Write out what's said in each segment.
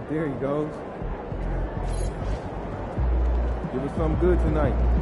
There he goes. Give us something good tonight.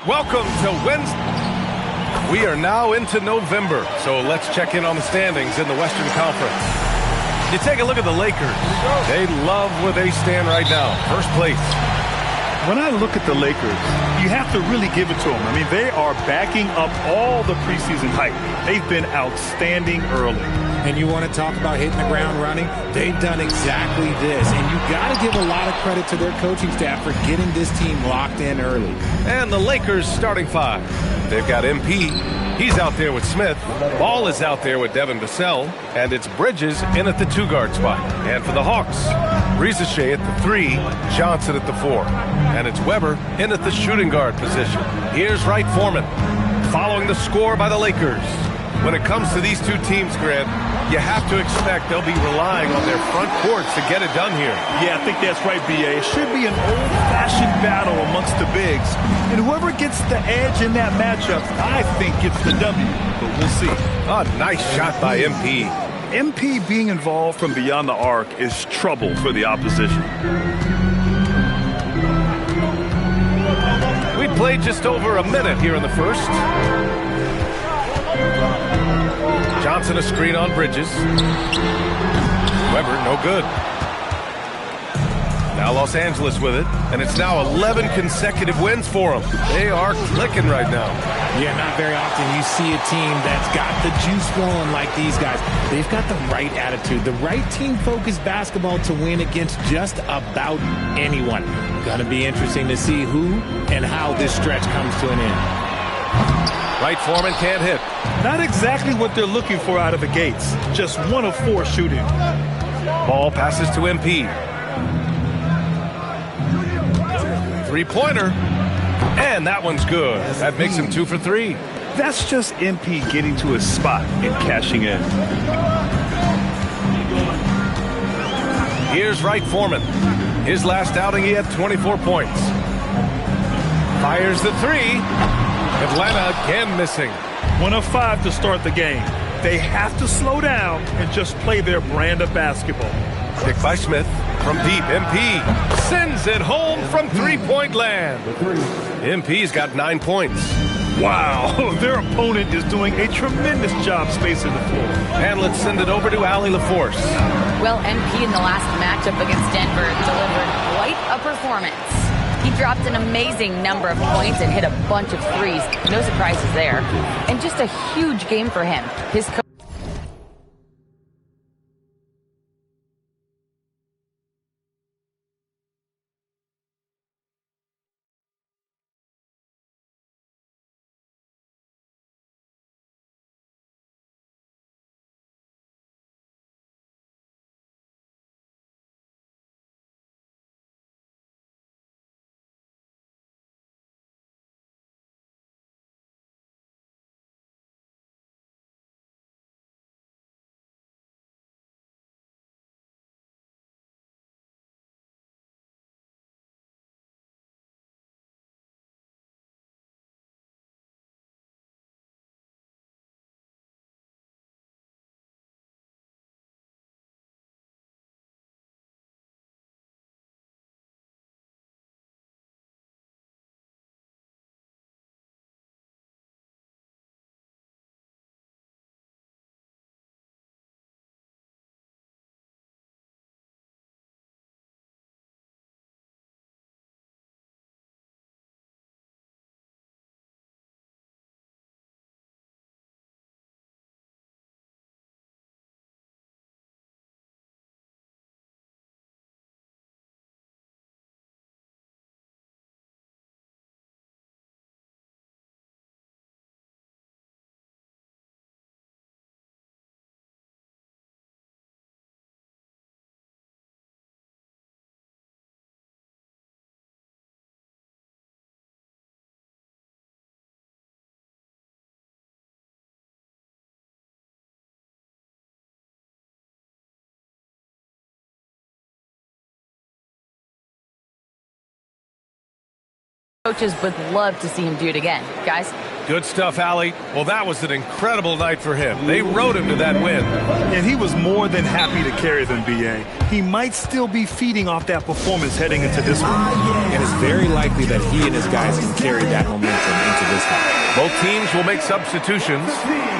Welcome to Wednesday. We are now into November, so let's check in on the standings in the Western Conference. You take a look at the Lakers. They love where they stand right now. First place. When I look at the Lakers, you have to really give it to them. I mean, they are backing up all the preseason hype. They've been outstanding early. And you want to talk about hitting the ground running? They've done exactly this. And you got to give a lot of credit to their coaching staff for getting this team locked in early. And the Lakers starting five. They've got MP. He's out there with Smith. Ball is out there with Devin Vassell. And it's Bridges in at the 2-guard spot. And for the Hawks, Rizachet at the 3, Johnson at the 4. And it's Weber in at the shooting guard position. Here's Wright Foreman following the score by the Lakers. When it comes to these two teams, Grant, you have to expect they'll be relying on their front courts to get it done here. Yeah, I think that's right, B.A. It should be an old-fashioned battle amongst the bigs. And whoever gets the edge in that matchup, I think gets the W. But we'll see. A nice shot by MP. MP being involved from beyond the arc is trouble for the opposition. We played just over a minute here in the first. Johnson a screen on Bridges. Weber, no good. Now Los Angeles with it, and it's now 11 consecutive wins for them. They are clicking right now. Yeah, not very often you see a team that's got the juice flowing like these guys. They've got the right attitude, the right team-focused basketball to win against just about anyone. Going to be interesting to see who and how this stretch comes to an end. Wright Foreman can't hit. Not exactly what they're looking for out of the gates. Just 1 of 4 shooting. Ball passes to MP. Three-pointer. And that one's good. That makes him 2 for 3. That's just MP getting to his spot and cashing in. Here's Wright Foreman. His last outing, he had 24 points. Fires the 3. Atlanta again missing. 1 of 5 to start the game. They have to slow down and just play their brand of basketball. Pick by Smith from deep. MP sends it home from three-point land. MP's got 9 points. Wow, their opponent is doing a tremendous job spacing the floor. And let's send it over to Allie LaForce. Well, MP in the last matchup against Denver delivered quite a performance. He dropped an amazing number of points and hit a bunch of threes. No surprises there. And just a huge game for him. His coaches would love to see him do it again. Guys? Good stuff, Allie. Well, that was an incredible night for him. They rode him to that win. And he was more than happy to carry them, B.A. He might still be feeding off that performance heading into this one. And it's very likely that he and his guys can carry that momentum into this one. Both teams will make substitutions.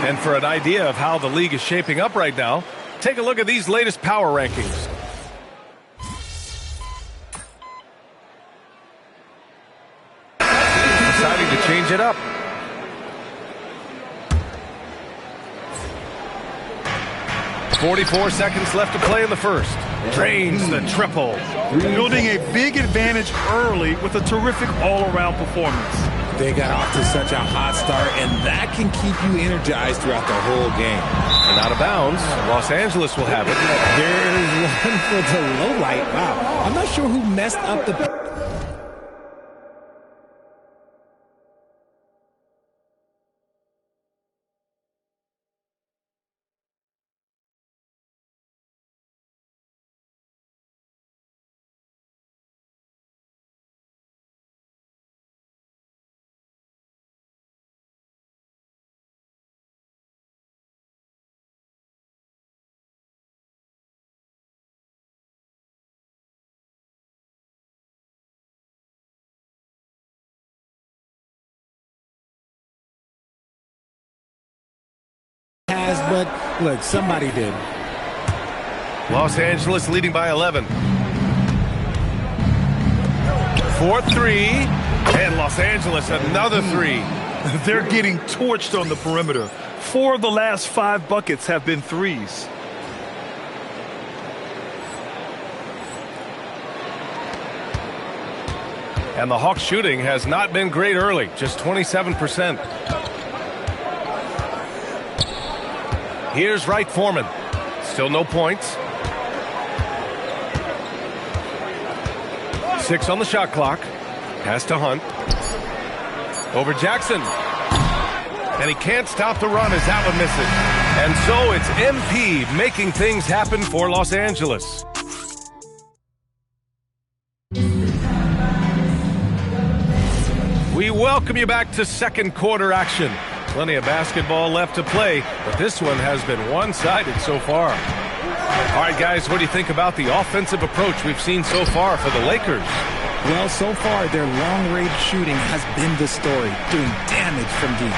And for an idea of how the league is shaping up right now, take a look at these latest power rankings. Deciding to change it up. 44 seconds left to play in the first. Drains the triple. Building a big advantage early with a terrific all-around performance. They got off to such a hot start, and that can keep you energized throughout the whole game. And out of bounds, Los Angeles will have it. There's one for the low light. Wow. I'm not sure who messed up the... But look, somebody did. Los Angeles leading by 11. 4-3, and Los Angeles another three. They're getting torched on the perimeter. 4 of the last 5 buckets have been threes. And the Hawks shooting has not been great early, just 27%. Here's Wright Foreman. Still no points. 6 on the shot clock. Pass to Hunt. Over Jackson. And he can't stop the run as that one misses. And so it's MP making things happen for Los Angeles. We welcome you back to second quarter action. Plenty of basketball left to play, but this one has been one-sided so far. All right, guys, what do you think about the offensive approach we've seen so far for the Lakers? Well, so far, their long-range shooting has been the story, doing damage from deep.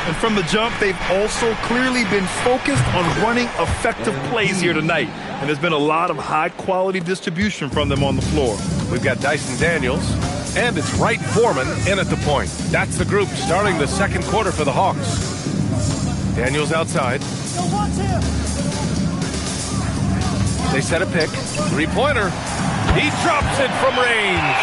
And from the jump, they've also clearly been focused on running effective plays here tonight. And there's been a lot of high-quality distribution from them on the floor. We've got Dyson Daniels. And it's Wright Foreman in at the point. That's the group starting the second quarter for the Hawks. Daniels outside. They set a pick. Three-pointer. He drops it from range.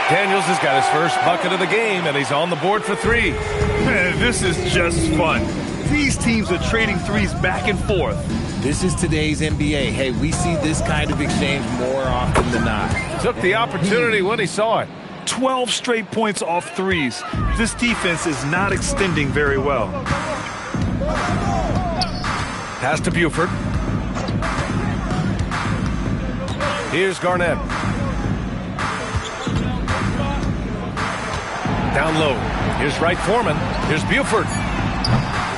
Daniels has got his first bucket of the game, and he's on the board for 3. Man, this is just fun. These teams are trading threes back and forth. This is today's NBA. Hey, we see this kind of exchange more often than not. Took the opportunity when he saw it. 12 straight points off threes. This defense is not extending very well. Pass to Buford. Here's Garnett. Down low. Here's Wright Foreman. Here's Buford.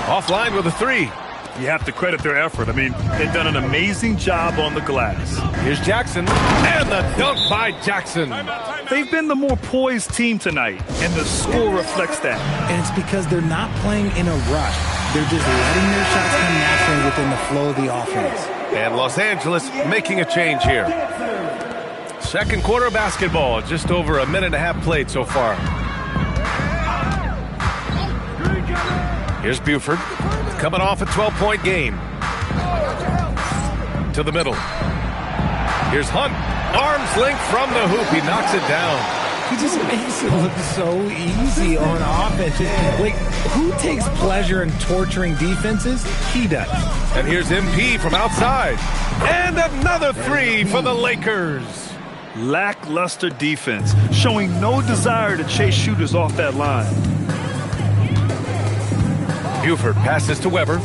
Offline with a 3. You have to credit their effort. I mean, they've done an amazing job on the glass. Here's Jackson. And the dunk by Jackson. They've been the more poised team tonight, and the score reflects that. And it's because they're not playing in a rush. They're just letting their shots come naturally within the flow of the offense. And Los Angeles making a change here. Second quarter basketball, just over a minute and a half played so far. Here's Buford, coming off a 12-point game. To the middle. Here's Hunt. Arms length from the hoop. He knocks it down. He just makes it look so easy on offense. Like, who takes pleasure in torturing defenses? He does. And here's MP from outside. And another 3 for the Lakers. Lackluster defense, showing no desire to chase shooters off that line. Buford passes to Weber.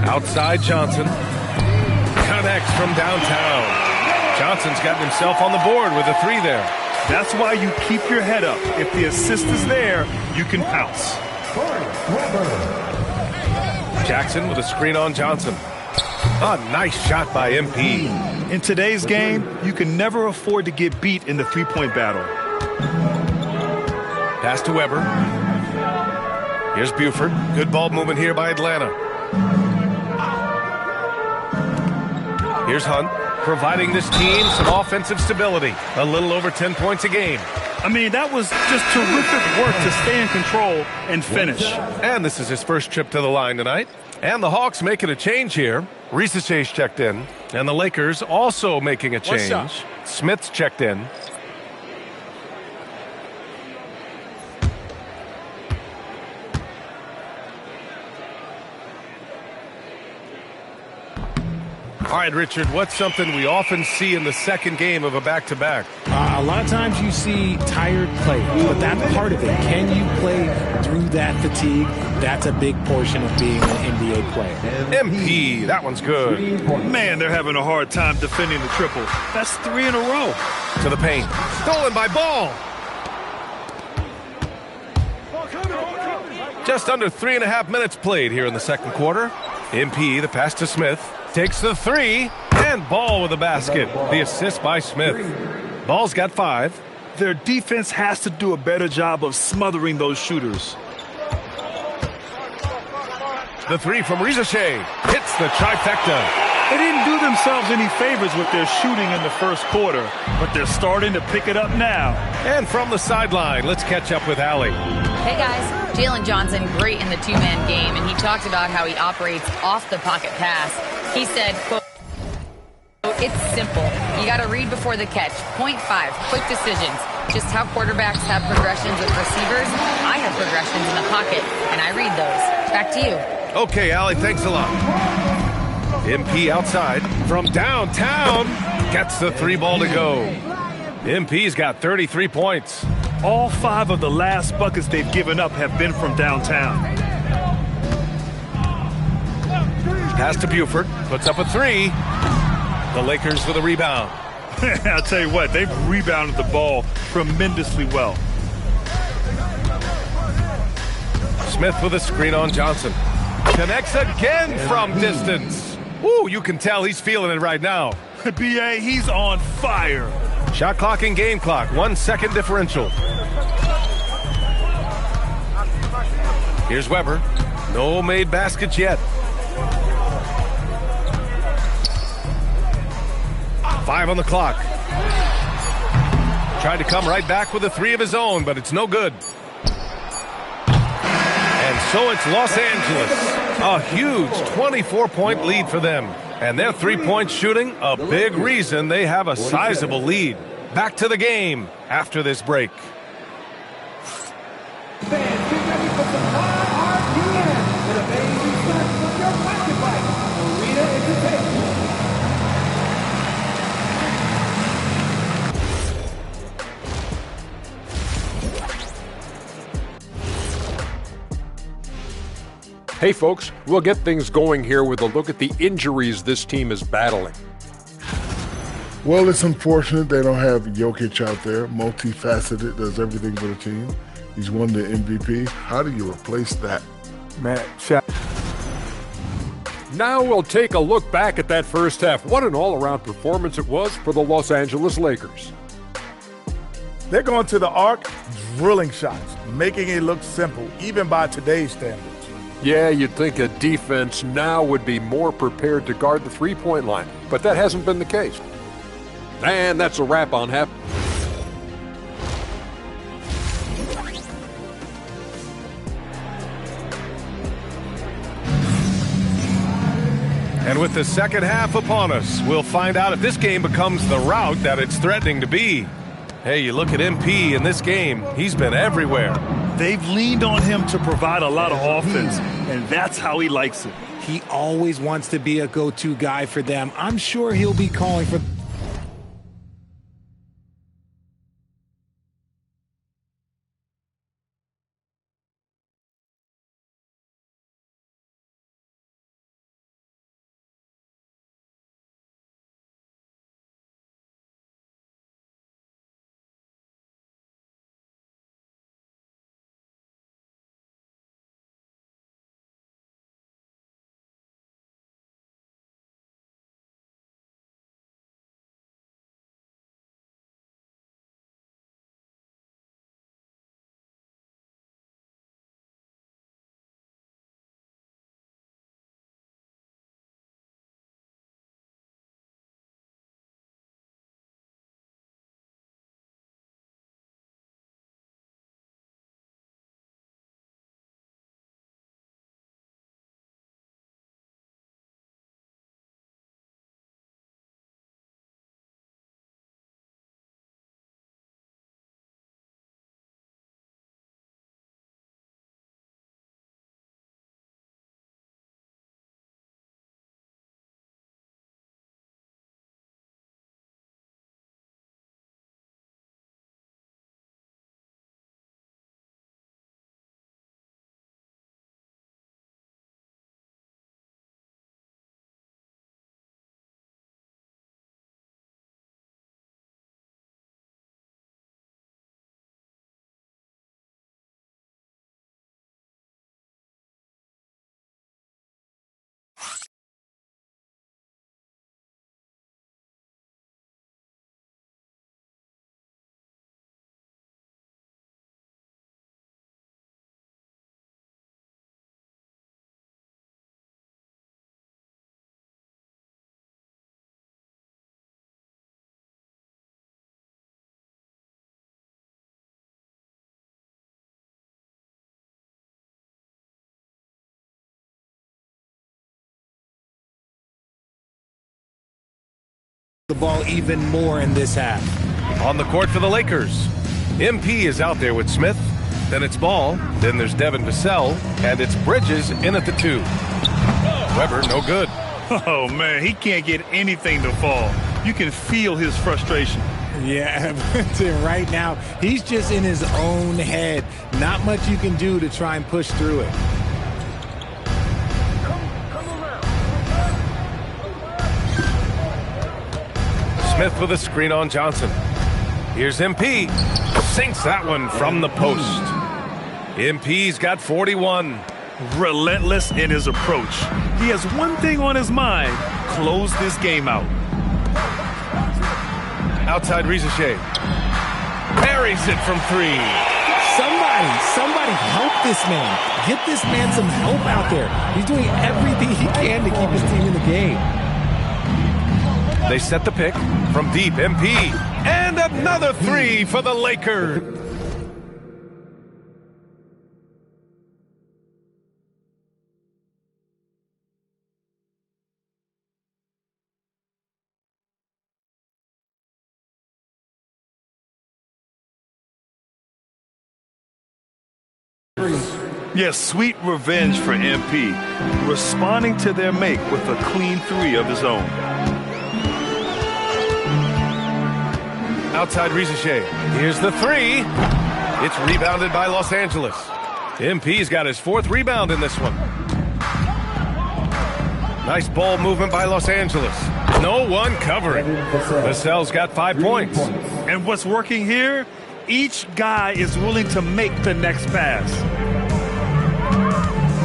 Outside Johnson. Connects from downtown. Johnson's gotten himself on the board with a 3 there. That's why you keep your head up. If the assist is there, you can pounce. Jackson with a screen on Johnson. A nice shot by MP. In today's game, you can never afford to get beat in the three-point battle. Pass to Weber. Here's Buford. Good ball movement here by Atlanta. Here's Hunt, providing this team some offensive stability. A little over 10 points a game. I mean, that was just terrific work to stay in control and finish. And this is his first trip to the line tonight. And the Hawks making a change here. Risache's checked in. And the Lakers also making a change. Smith's checked in. All right, Richard, what's something we often see in the second game of a back-to-back? A lot of times you see tired players, but that's part of it. Can you play through that fatigue? That's a big portion of being an NBA player. MP, that one's good. Man, they're having a hard time defending the triple. That's 3 in a row. To the paint. Stolen by Ball. Just under 3.5 minutes played here in the second quarter. MP, the pass to Smith. Takes the three, and Ball with the basket. The assist by Smith. Ball's got 5. Their defense has to do a better job of smothering those shooters. The three from Risache hits the trifecta. They didn't do themselves any favors with their shooting in the first quarter, but they're starting to pick it up now. And from the sideline, let's catch up with Allie. Hey guys, Jalen Johnson, great in the two-man game, and he talked about how he operates off the pocket pass. He said, quote, "It's simple. You got to read before the catch. Point 5, quick decisions. Just how quarterbacks have progressions with receivers, I have progressions in the pocket, and I read those. Back to you." Okay, Allie, thanks a lot. MP outside from downtown gets the 3 ball to go. MP's got 33 points. All 5 of the last buckets they've given up have been from downtown. Pass to Buford, puts up a 3. The Lakers with a rebound. I'll tell you what, they've rebounded the ball tremendously well. Smith with a screen on Johnson. Connects again from distance. Ooh, you can tell he's feeling it right now. B.A., he's on fire. Shot clock and game clock, 1 second differential. Here's Weber. No made baskets yet. 5 on the clock. Tried to come right back with a 3 of his own, but it's no good. And so it's Los Angeles. A huge 24-point lead for them. And their three-point shooting, a big reason they have a sizable lead. Back to the game after this break. Hey folks, we'll get things going here with a look at the injuries this team is battling. Well, it's unfortunate they don't have Jokic out there, multifaceted, does everything for the team. He's won the MVP. How do you replace that? Now we'll take a look back at that first half. What an all-around performance it was for the Los Angeles Lakers. They're going to the arc, drilling shots, making it look simple, even by today's standards. Yeah, you'd think a defense now would be more prepared to guard the three-point line, but that hasn't been the case. And that's a wrap on half. And with the second half upon us, we'll find out if this game becomes the rout that it's threatening to be. Hey, you look at MP in this game, he's been everywhere. They've leaned on him to provide a lot of offense, and that's how he likes it. He always wants to be a go-to guy for them. I'm sure he'll be calling for the ball even more in this half. On the court for the Lakers, MP is out there with Smith. Then it's Ball. Then there's Devin Vassell. And it's Bridges in at the 2. Weber, no good. Oh, man, he can't get anything to fall. You can feel his frustration. Yeah, right now, he's just in his own head. Not much you can do to try and push through it. Smith with a screen on Johnson. Here's MP. Sinks that one from the post. MP's got 41. Relentless in his approach. He has one thing on his mind: close this game out. Outside Rizachet. Buries it from 3. Somebody help this man. Get this man some help out there. He's doing everything he can to keep his team in the game. They set the pick from deep. MP. And another 3 for the Lakers. Yes, sweet revenge for MP, responding to their make with a clean 3 of his own. Outside Rizachet. Here's the 3. It's rebounded by Los Angeles. MP's got his 4th rebound in this one. Nice ball movement by Los Angeles. No one covering. Vassell's got 5 points. And what's working here? Each guy is willing to make the next pass.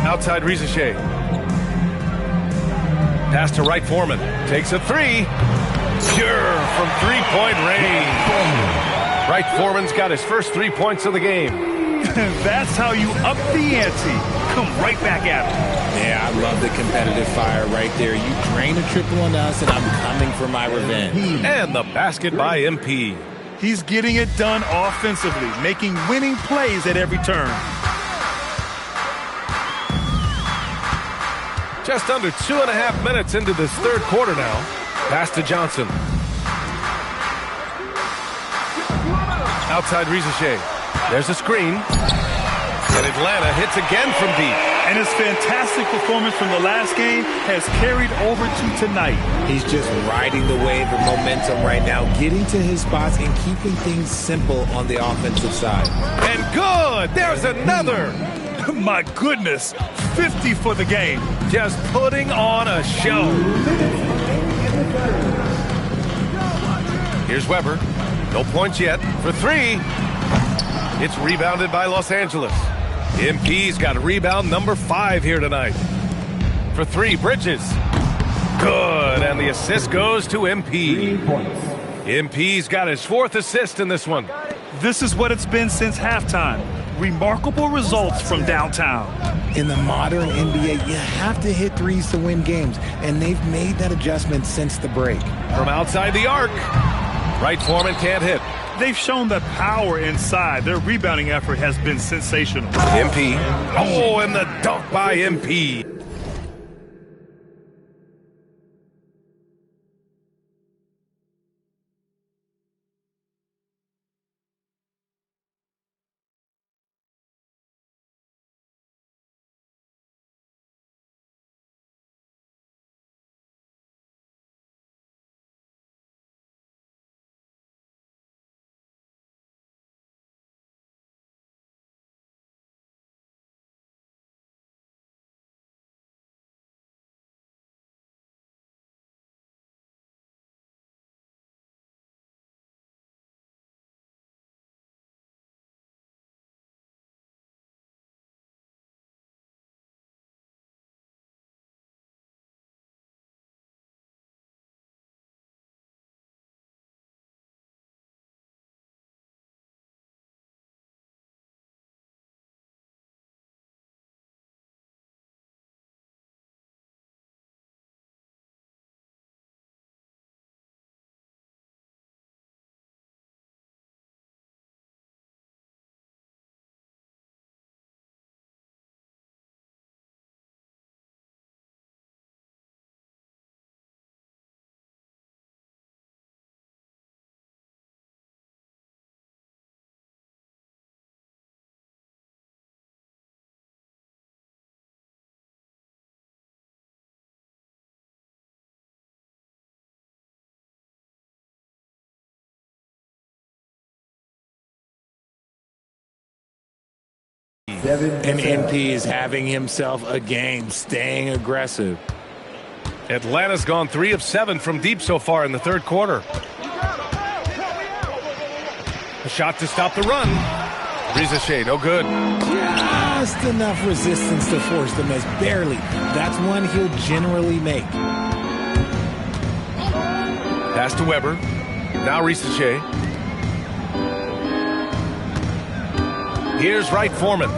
Outside Rizachet. Pass to Wright Foreman. Takes a 3. Pure from 3-point range. Wright Foreman's got his first 3 points of the game. That's how you up the ante. Come right back at him. Yeah, I love the competitive fire right there. You drain a triple on us, and I'm coming for my revenge. And the basket by MP. He's getting it done offensively, making winning plays at every turn. Just under 2.5 minutes into this 3rd quarter now. Pass to Johnson. Outside Rizachet. There's a screen. And Atlanta hits again from deep. And his fantastic performance from the last game has carried over to tonight. He's just riding the wave of momentum right now, getting to his spots and keeping things simple on the offensive side. And good! There's another! My goodness, 50 for the game. Just putting on a show. Here's Weber. No points yet for 3. It's rebounded by Los Angeles. MP's got rebound number 5 here tonight. For 3, Bridges. Good, and the assist goes to MP. MP's got his 4th assist in this one. This is what it's been since halftime. Remarkable results from downtown. In the modern NBA, you have to hit threes to win games, and they've made that adjustment since the break. From outside the arc, Wright Foreman can't hit. They've shown the power inside. Their rebounding effort has been sensational. MP. Oh, and the dunk by MP. And NP is having himself a game, staying aggressive. Atlanta's gone 3 of 7 from deep so far in the third quarter. A shot to stop the run. Rizachet, no good. Just enough resistance to force the miss, barely. That's one he'll generally make. Pass to Weber. Now Rizachet. Here's Wright Foreman.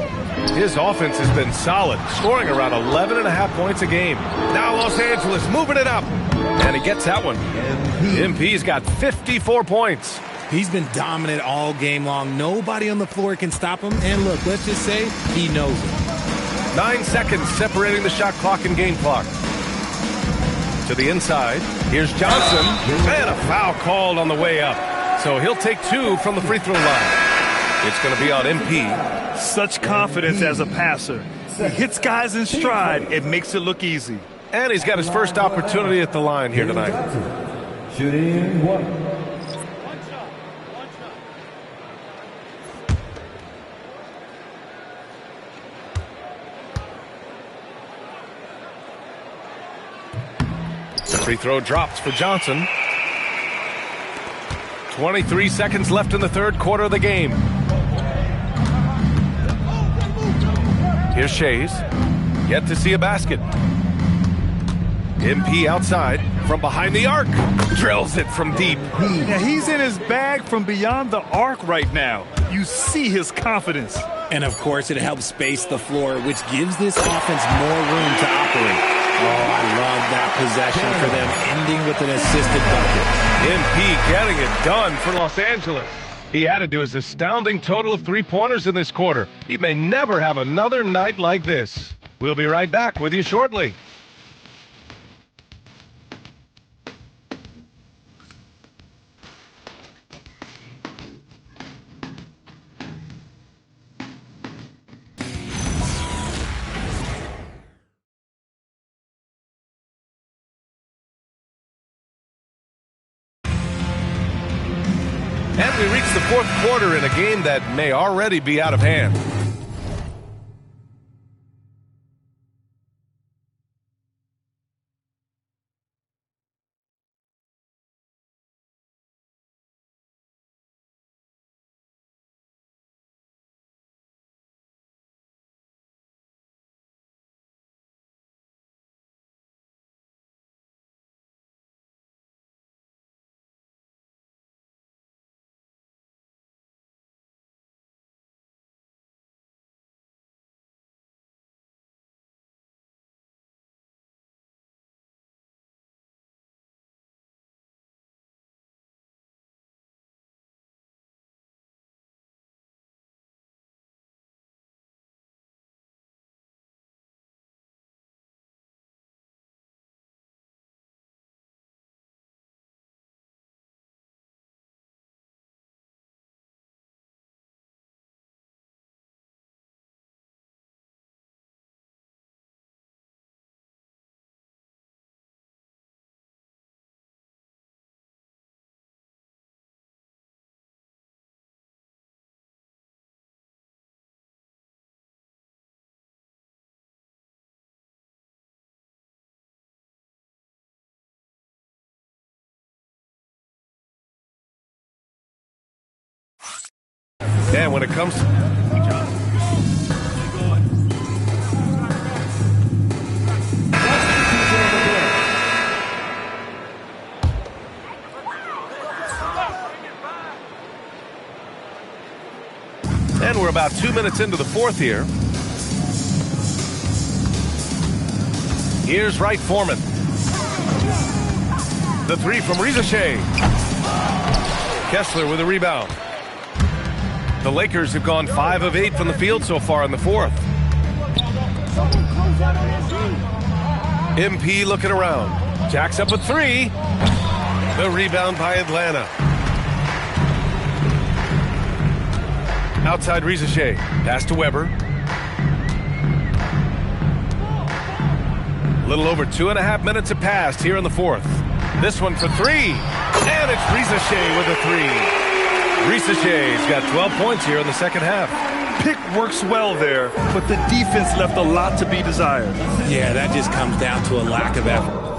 His offense has been solid, scoring around 11.5 points a game. Now Los Angeles moving it up. And he gets that one. MP's got 54 points. He's been dominant all game long. Nobody on the floor can stop him. And look, let's just say he knows it. 9 seconds separating the shot clock and game clock. To the inside. Here's Johnson. And a foul called on the way up. So he'll take 2 from the free throw line. It's going to be on MP. Such confidence as a passer. He hits guys in stride. It makes it look easy. And he's got his first opportunity at the line here tonight. Shooting 1. The free throw drops for Johnson. 23 seconds left in the third quarter of the game. Here's Shays. Yet to see a basket. MP outside from behind the arc. Drills it from deep. Yeah, he's in his bag from beyond the arc right now. You see his confidence. And, of course, it helps space the floor, which gives this offense more room to operate. Oh, I love that possession for them, ending with an assisted bucket. MP getting it done for Los Angeles. He added to his astounding total of 3-pointers in this quarter. He may never have another night like this. We'll be right back with you shortly. And we reach the fourth quarter in a game that may already be out of hand. And when it comes to... And we're about 2 minutes into the fourth here. Here's Wright Foreman. The three from Rizachet. Kessler with a rebound. The Lakers have gone 5 of 8 from the field so far in the fourth. MP looking around. Jacks up a 3. The rebound by Atlanta. Outside Rizachet. Pass to Weber. A little over 2.5 minutes have passed here in the fourth. This one for 3. And it's Rizachet with a 3. Rizachet's got 12 points here in the second half. pick works well there, but the defense left a lot to be desired. Yeah, that just comes down to a lack of effort.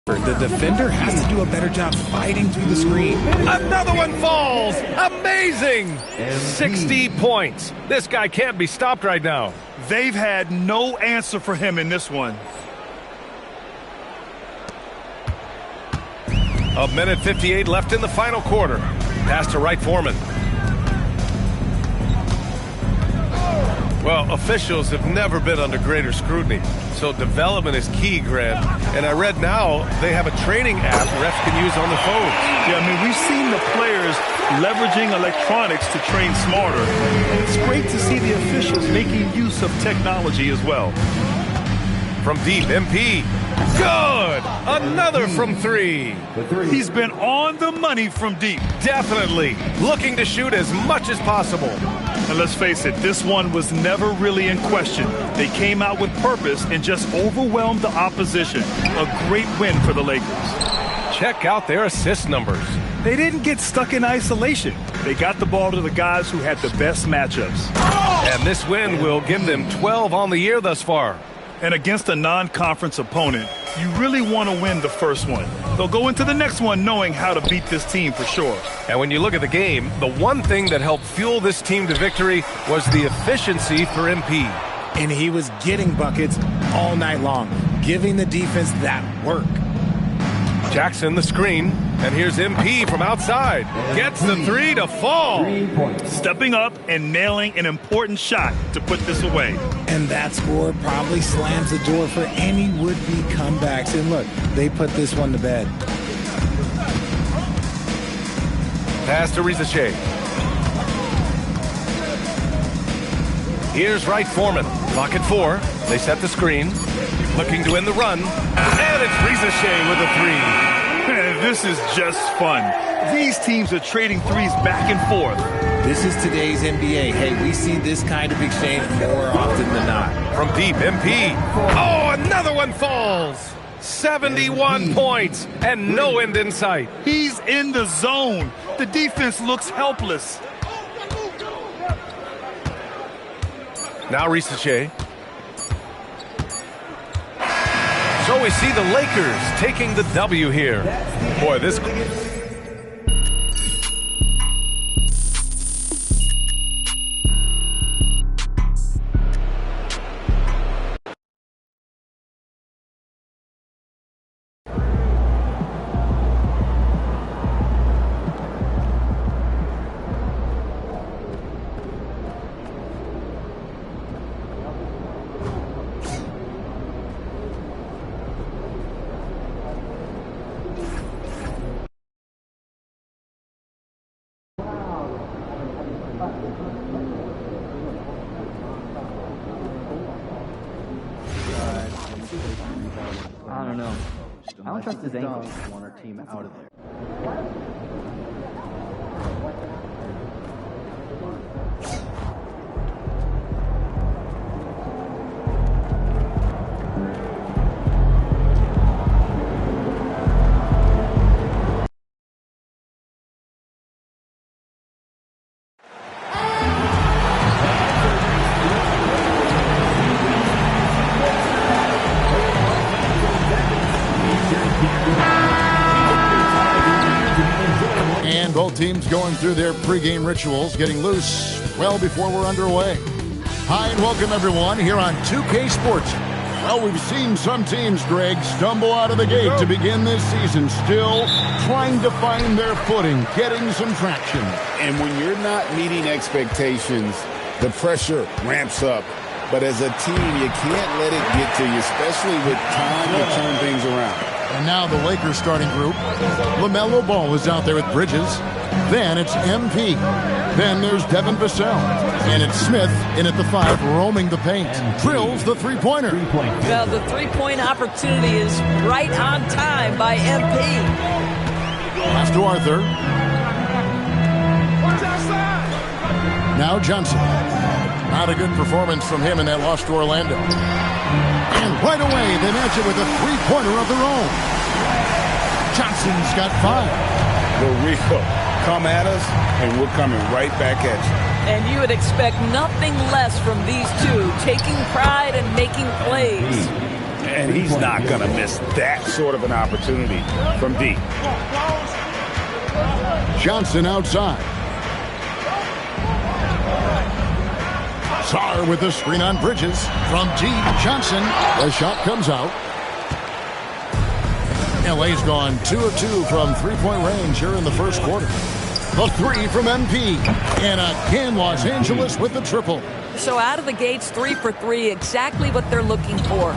The defender has to do a better job fighting through the screen. Another one falls. Amazing. 60 points. This guy can't be stopped right now. They've had no answer for him in this one. A minute 58 left in the final quarter. Pass to right Foreman. Well, officials have never been under greater scrutiny, so development is key, Grant. And I read now they have a training app refs can use on their phones. Yeah, I mean, we've seen the players leveraging electronics to train smarter. And it's great to see the officials making use of technology as well. From deep, MP. Good! Another from three. He's been on the money from deep. Definitely. Looking to shoot as much as possible. And let's face it, this one was never really in question. They came out with purpose and just overwhelmed the opposition. A great win for the Lakers. Check out their assist numbers. They didn't get stuck in isolation. They got the ball to the guys who had the best matchups. And this win will give them 12 on the year thus far. And against a non-conference opponent, you really want to win the first one. They'll go into the next one knowing how to beat this team for sure. And when you look at the game, the one thing that helped fuel this team to victory was the efficiency for MP. And he was getting buckets all night long, giving the defense that work. Jackson the screen, and here's MP from outside. Gets the three to fall. Stepping up and nailing an important shot to put this away. And that score probably slams the door for any would-be comebacks. And look, they put this one to bed. Pass to Rizachet. Here's right Foreman. Clock at 4. They set the screen. Looking to end the run. And it's Rizachet with a three. Man, this is just fun. These teams are trading threes back and forth. This is today's NBA. Hey, we see this kind of exchange more often than not. From deep, MP. Oh, another one falls. 71 points and no end in sight. He's in the zone. The defense looks helpless. Now Rizachet. So we see the Lakers taking the W here. Boy, this... I don't know. I don't trust his ankle. Want our team out of there. Both teams going through their pregame rituals, getting loose well before we're underway. Hi, and welcome, everyone, here on 2K Sports. Well, we've seen some teams, Greg, stumble out of the gate to begin this season, still trying to find their footing, getting some traction. And when you're not meeting expectations, the pressure ramps up. But as a team, you can't let it get to you, especially with time to turn things around. And now the Lakers starting group. LaMelo Ball is out there with Bridges. Then it's MP. Then there's Devin Vassell. And it's Smith in at the 5, roaming the paint. Drills the three-pointer. Well, the three-point opportunity is right on time by MP. Pass to Arthur. Now Johnson. Not a good performance from him in that loss to Orlando. And right away, they match it with a three-pointer of their own. Johnson's got 5. Well, Rico, come at us, and we're coming right back at you. And you would expect nothing less from these two, taking pride and making plays. And he's not going to miss that sort of an opportunity from deep. Johnson outside. Sarr with the screen on Bridges. From deep, Johnson. The shot comes out. LA's gone 2 of 2 from three-point range here in the first quarter. The 3 from MP. And again, Los Angeles with the triple. So out of the gates, 3 for 3, exactly what they're looking for.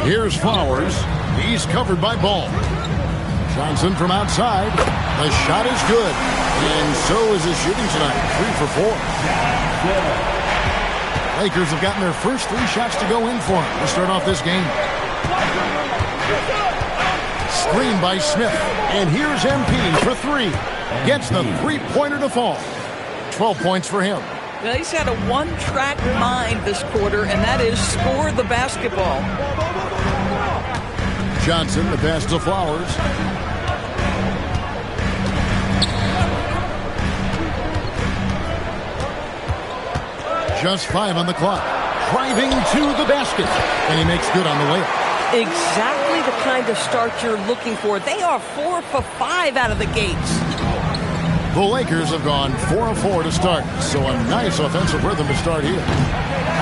Here's Flowers. He's covered by Ball. Johnson from outside. The shot is good. And so is his shooting tonight. 3 for 4. Lakers have gotten their first 3 shots to go in for him to start off this game. Screen by Smith. And here's MP for 3. Gets the three-pointer to fall. 12 points for him. Now, he's had a one-track mind this quarter, and that is score the basketball. Johnson, the pass to Flowers. Just 5 on the clock. Driving to the basket. And he makes good on the layup. Exactly the kind of start you're looking for. They are 4 for 5 out of the gates. The Lakers have gone 4 of 4 to start. So a nice offensive rhythm to start here.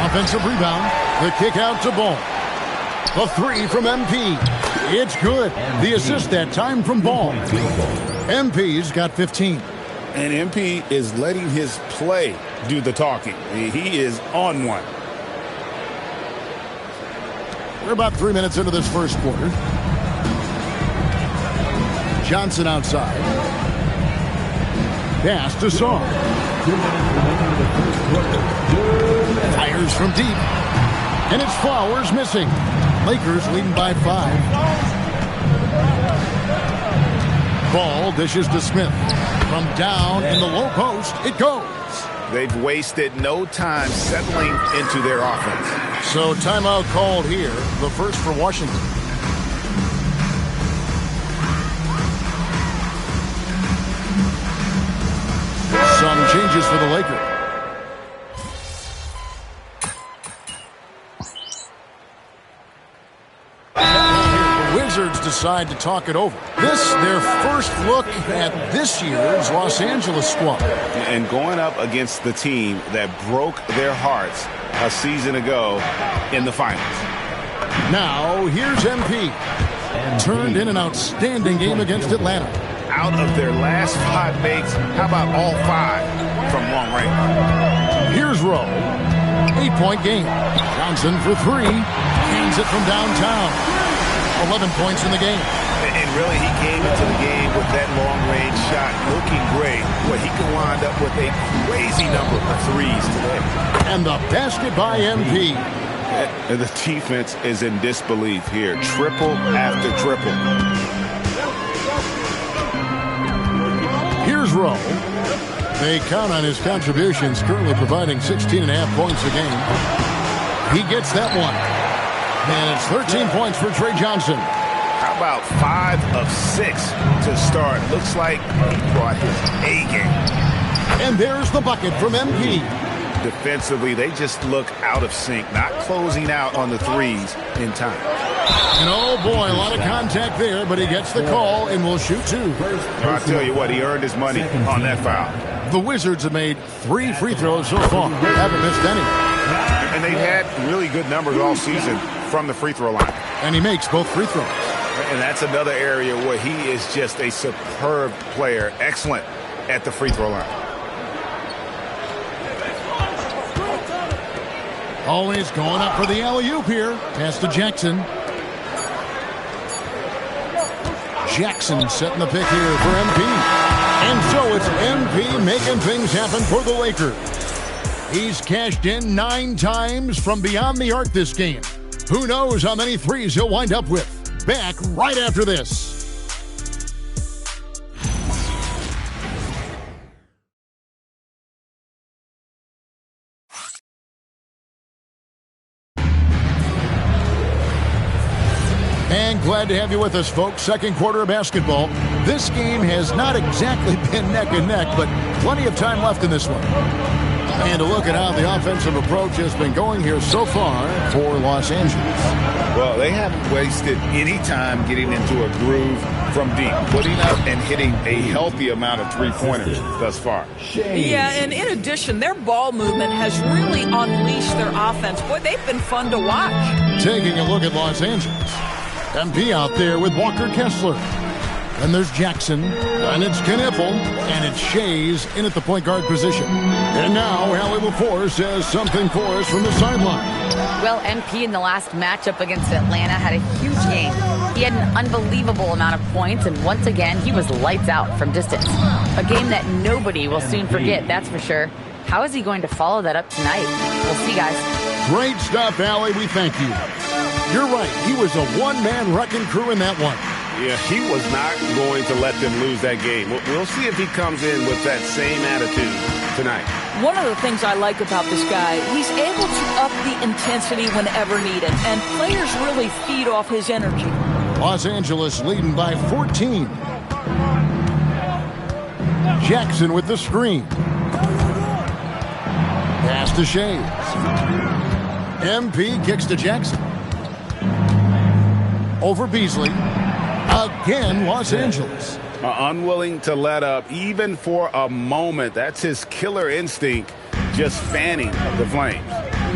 Offensive rebound. The kick out to Ball. The 3 from MP. It's good. The assist that time from Ball. MP's got 15. And MP is letting his play do the talking. He is on one. We're about 3 minutes into this first quarter. Johnson outside. Pass to Sarr. Fires from deep. And it's Flowers missing. Lakers leading by 5. Ball dishes to Smith. From down in the low post, it goes. They've wasted no time settling into their offense. So timeout called here, the first for Washington. Some changes for the Lakers. Wizards decide to talk it over. This, their first look at this year's Los Angeles squad. And going up against the team that broke their hearts a season ago in the finals. Now, here's MP. Turned in an outstanding game against Atlanta. Out of their last 5 makes, how about all 5 from long range? Here's Rowe. 8-point game. Johnson for 3. Hands it from downtown. 11 points in the game. And really, he came into the game with that long-range shot looking great, where he could wind up with a crazy number of threes today. And the basket by MP. And the defense is in disbelief here. Triple after triple. Here's Rowe. They count on his contributions, currently providing 16.5 points a game. He gets that one. And it's 13 points for Trey Johnson. How about 5 of 6 to start? Looks like he brought his A game. And there's the bucket from MP. Defensively, they just look out of sync, not closing out on the threes in time. And oh boy, a lot of contact there, but he gets the call and will shoot two. I'll tell you what, he earned his money on that foul. The Wizards have made 3 free throws so far. They haven't missed any. And they've had really good numbers all season from the free throw line. And he makes both free throws. And that's another area where he is just a superb player. Excellent at the free throw line. Always going up for the alley-oop here. Pass to Jackson. Jackson setting the pick here for MP. And so it's MP making things happen for the Lakers. He's cashed in 9 times from beyond the arc this game. Who knows how many threes he'll wind up with. Back right after this. And glad to have you with us, folks. Second quarter of basketball. This game has not exactly been neck and neck, but plenty of time left in this one. And a look at how the offensive approach has been going here so far for Los Angeles. Well, they haven't wasted any time getting into a groove from deep, putting up and hitting a healthy amount of three-pointers thus far. Yeah, and in addition, their ball movement has really unleashed their offense. Boy, they've been fun to watch. Taking a look at Los Angeles. MP out there with Walker Kessler. Then there's Jackson, and it's Knippel, and it's Shays in at the point guard position. And now Allie LaForce has something for us from the sideline. Well, MP in the last matchup against Atlanta had a huge game. He had an unbelievable amount of points, and once again, he was lights out from distance. A game that nobody will soon forget, that's for sure. How is he going to follow that up tonight? We'll see, guys. Great stuff, Allie. We thank you. You're right. He was a one-man wrecking crew in that one. Yeah, he was not going to let them lose that game. We'll see if he comes in with that same attitude tonight. One of the things I like about this guy, he's able to up the intensity whenever needed, and players really feed off his energy. Los Angeles leading by 14. Jackson with the screen. Pass to Shays. MP kicks to Jackson. Over Beasley. Again, Los Angeles. Unwilling to let up even for a moment. That's his killer instinct, just fanning the flames.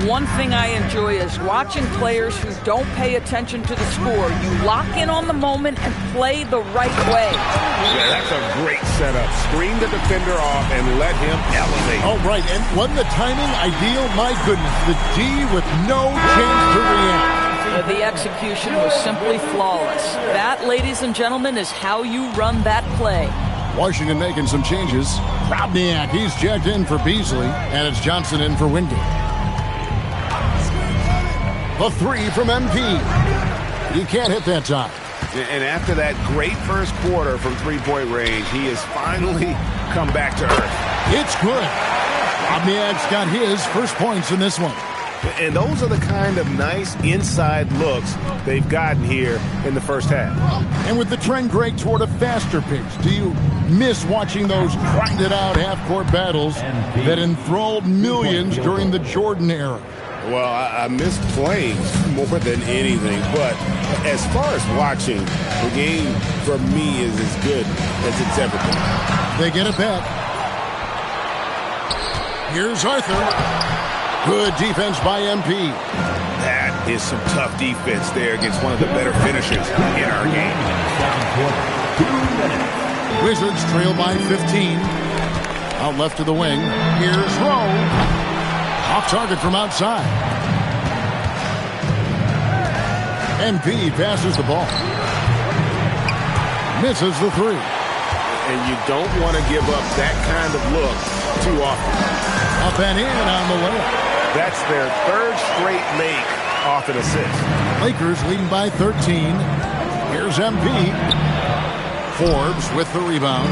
One thing I enjoy is watching players who don't pay attention to the score. You lock in on the moment and play the right way. Yeah, that's a great setup. Screen the defender off and let him elevate. Oh, right. And wasn't the timing ideal? My goodness. The D with no chance to react. The execution was simply flawless. That, ladies and gentlemen, is how you run that play. Washington making some changes. Robniak, he's checked in for Beasley, and it's Johnson in for Wingate. A 3 from MP. He can't hit that time. And after that great first quarter from three-point range, he has finally come back to earth. It's good. Robniak's got his first points in this one. And those are the kind of nice inside looks they've gotten here in the first half. And with the trend break toward a faster pace, do you miss watching those grinded-out half-court battles that enthralled millions during the Jordan era? Well, I miss playing more than anything, but as far as watching, the game for me is as good as it's ever been. They get it back. Here's Arthur. Good defense by MP. That is some tough defense there against one of the better finishers in our game. Wizards trail by 15. Out left to the wing. Here's Rowe. Off target from outside. MP passes the ball. Misses the 3. And you don't want to give up that kind of look too often. Up and in on the layup. That's their third straight make off an assist. Lakers leading by 13. Here's MP. Forbes with the rebound.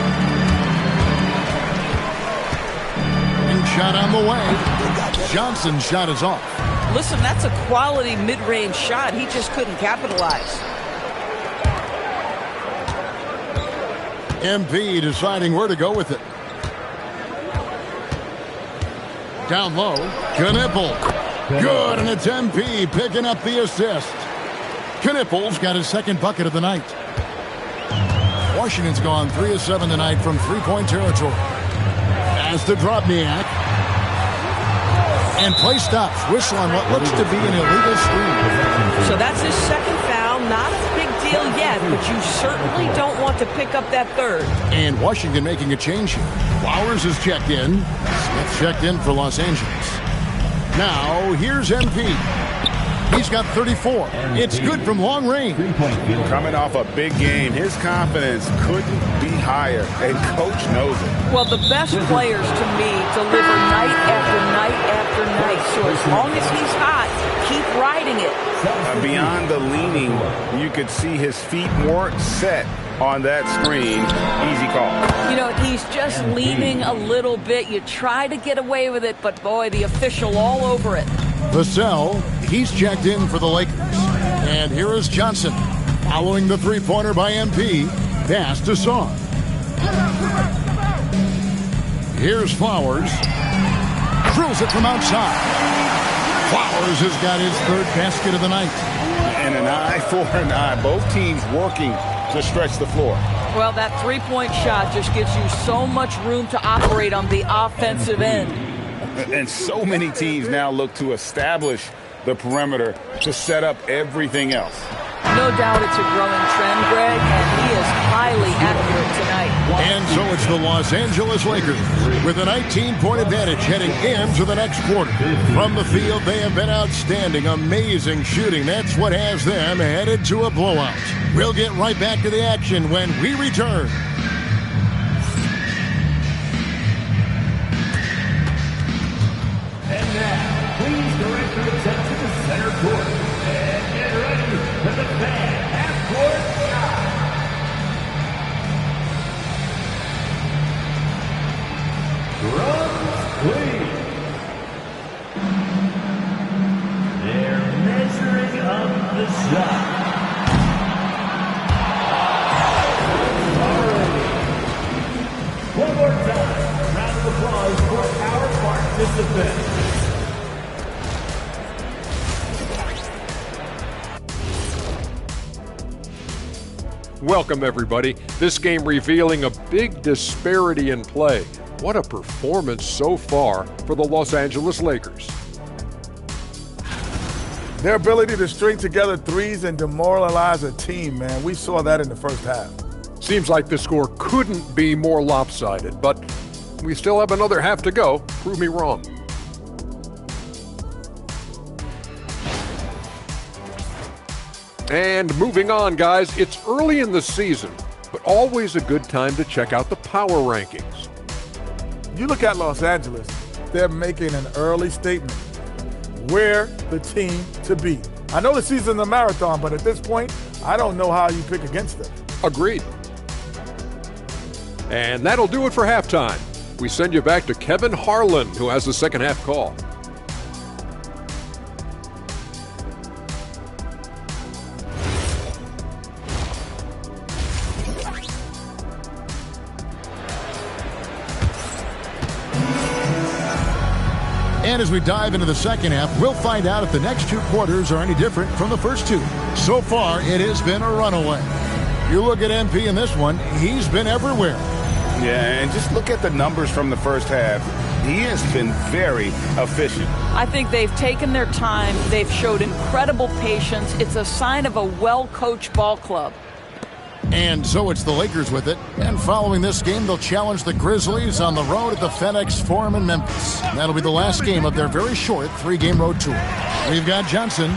And shot on the way. Johnson's shot is off. Listen, that's a quality mid-range shot. He just couldn't capitalize. MP deciding where to go with it. Down low, Knippel. Good, and it's MP picking up the assist. Knipples got his second bucket of the night. Washington's gone 3 of 7 tonight from three-point territory. As the Dropniak. And play stops. Whistle on what looks to be an illegal screen. So that's his second foul. Not a big deal yet, but you certainly don't want to pick up that third. And Washington making a change here. Flowers is checked in. Smith checked in for Los Angeles. Now, here's MP. He's got 34. It's good from long range. Coming off a big game, his confidence couldn't be higher, and coach knows it. Well, the best players, to me, deliver night after night after night. So as long as he's hot, keep riding it. Beyond the leaning, you could see his feet weren't set on that screen. Easy call. You know, he's just leaning a little bit. You try to get away with it, but boy, the official all over it. Vassell, he's checked in for the Lakers. And here is Johnson. Following the three-pointer by MP. Pass to Song. Here's Flowers. Drills it from outside. Flowers has got his third basket of the night. And an eye for an eye. Both teams working to stretch the floor. Well, that three-point shot just gives you so much room to operate on the offensive end. And so many teams now look to establish the perimeter to set up everything else. No doubt it's a growing trend, Greg, and he is highly accurate tonight. And so it's the Los Angeles Lakers with a 19-point advantage heading into the next quarter. From the field, they have been outstanding, amazing shooting. That's what has them headed to a blowout. We'll get right back to the action when we return. And now, please direct your attention to center court. And get ready for the fan half-court shot. Drums, please. They're measuring up the shot. One more time, round of applause for our participants. Welcome, everybody. This game revealing a big disparity in play. What a performance so far for the Los Angeles Lakers. Their ability to string together threes and demoralize a team, man. We saw that in the first half. Seems like the score couldn't be more lopsided, but we still have another half to go. Prove me wrong. And moving on, guys, it's early in the season, but always a good time to check out the power rankings. You look at Los Angeles, they're making an early statement. We're the team to beat. I know the season's a marathon, but at this point, I don't know how you pick against them. Agreed. And that'll do it for halftime. We send you back to Kevin Harlan, who has the second half call. And as we dive into the second half, we'll find out if the next two quarters are any different from the first two. So far, it has been a runaway. You look at MP in this one, he's been everywhere. Yeah, and just look at the numbers from the first half. He has been very efficient. I think they've taken their time. They've showed incredible patience. It's a sign of a well-coached ball club. And so it's the Lakers with it. And following this game, they'll challenge the Grizzlies on the road at the FedEx Forum in Memphis. That'll be the last game of their very short three-game road tour. We've got Johnson.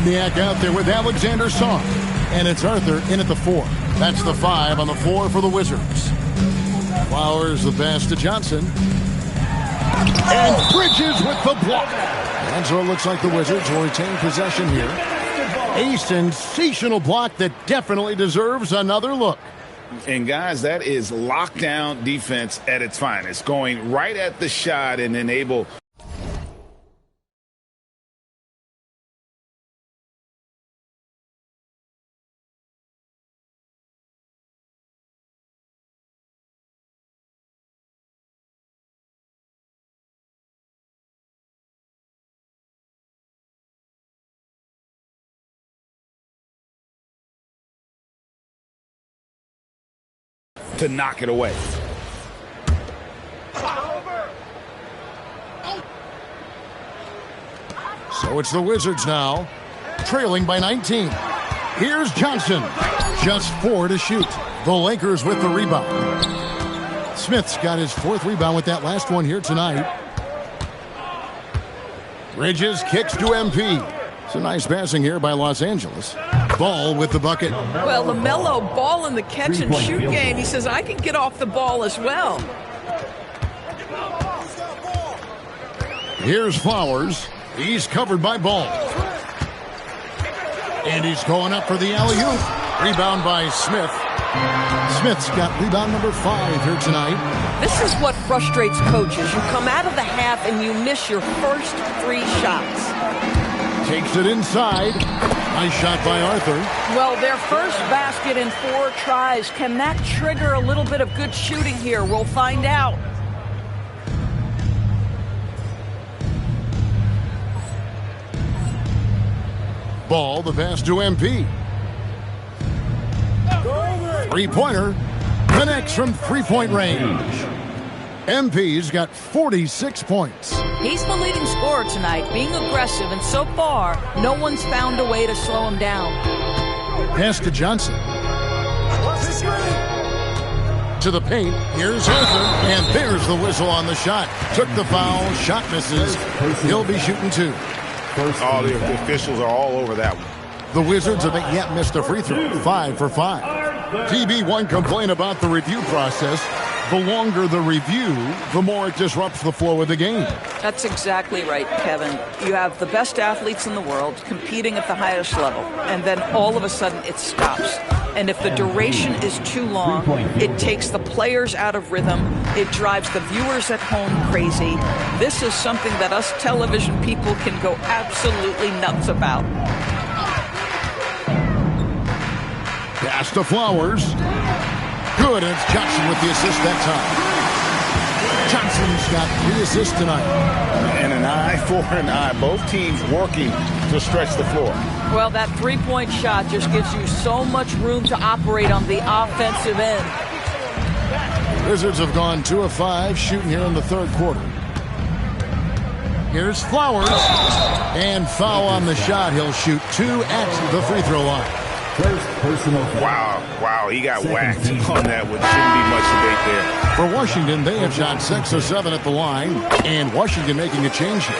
Wozniak out there with Alexander Song. And it's Arthur in at the 4. That's the 5 on the 4 for the Wizards. Flowers the pass to Johnson. And Bridges with the block. And so it looks like the Wizards will retain possession here. A sensational block that definitely deserves another look. And guys, that is lockdown defense at its finest. Going right at the shot and then able... to knock it away. So it's the Wizards now, trailing by 19. Here's Johnson, just 4 to shoot. The Lakers with the rebound. Smith's got his 4th rebound with that last one here tonight. Bridges kicks to MP. It's a nice passing here by Los Angeles. Ball with the bucket. Well, LaMelo Ball in the catch and shoot game. He says, I can get off the ball as well. Here's Flowers. He's covered by Ball. And he's going up for the alley-oop. Rebound by Smith. Smith's got rebound number 5 here tonight. This is what frustrates coaches. You come out of the half and you miss your first 3 shots. Takes it inside. Nice shot by Arthur. Well, their first basket in 4 tries. Can that trigger a little bit of good shooting here? We'll find out. Ball, the pass to MP. 3-pointer. Connects from 3-point range. MP's got 46 points. He's the leading scorer tonight, being aggressive, and so far, no one's found a way to slow him down. Pass to Johnson. To the paint. Here's Arthur. And there's the whistle on the shot. Took the foul. Shot misses. He'll be shooting 2. Oh, the officials are all over that one. The Wizards have yet missed a free throw. 5 for 5. TB1 complained about the review process. The longer the review, the more it disrupts the flow of the game. That's exactly right, Kevin. You have the best athletes in the world competing at the highest level, and then all of a sudden it stops. And if the duration is too long, it takes the players out of rhythm. It drives the viewers at home crazy. This is something that us television people can go absolutely nuts about. Pass to Flowers. Good, and it's Johnson with the assist that time. Johnson's got 3 assists tonight. And an eye for an eye. Both teams working to stretch the floor. Well, that 3-point shot just gives you so much room to operate on the offensive end. Wizards have gone 2 of 5 shooting here in the 3rd quarter. Here's Flowers. And foul on the shot. He'll shoot 2 at the free throw line. Wow, he got whacked on that one. Shouldn't be much debate there. For Washington, they have shot 6 of 7 at the line. And Washington making a change here.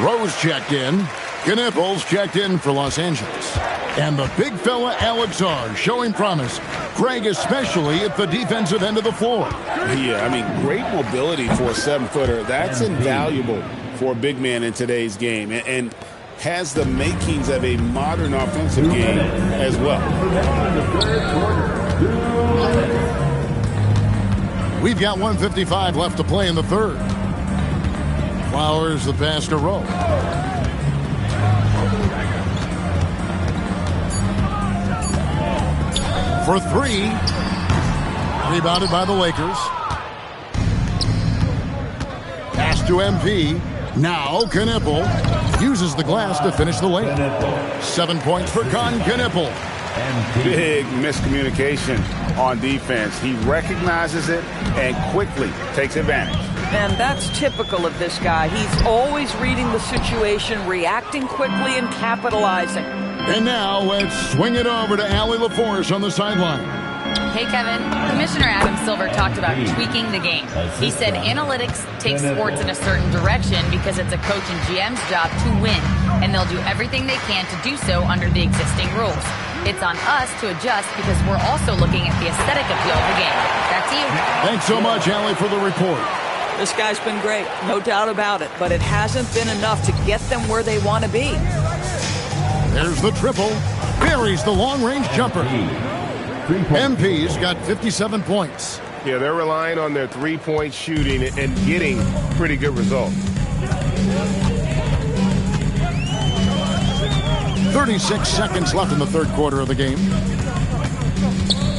Rose checked in. Knipples checked in for Los Angeles. And the big fella Alex R showing promise. Greg especially at the defensive end of the floor. Yeah, I mean, great mobility for a 7-footer. That's invaluable for a big man in today's game. And has the makings of a modern offensive game as well. We've got 1:55 left to play in the 3rd. Flowers the pass to Rowe. For 3. Rebounded by the Lakers. Pass to MP. Now Knippel uses the glass to finish the lane. 7 points for Knippel. Big miscommunication on defense. He recognizes it and quickly takes advantage. And that's typical of this guy. He's always reading the situation, reacting quickly, and capitalizing. And now let's swing it over to Allie LaForce on the sideline. Hey, Kevin. Commissioner Adam Silver talked about tweaking the game. He said analytics take sports in a certain direction because it's a coach and GM's job to win, and they'll do everything they can to do so under the existing rules. It's on us to adjust because we're also looking at the aesthetic appeal of the game. Back to you. Thanks so much, Allie, for the report. This guy's been great, no doubt about it, but it hasn't been enough to get them where they want to be. There's the triple. Buries the long-range jumper. MP's got 57 points. Yeah, they're relying on their three-point shooting and getting pretty good results. 36 seconds left in the third quarter of the game.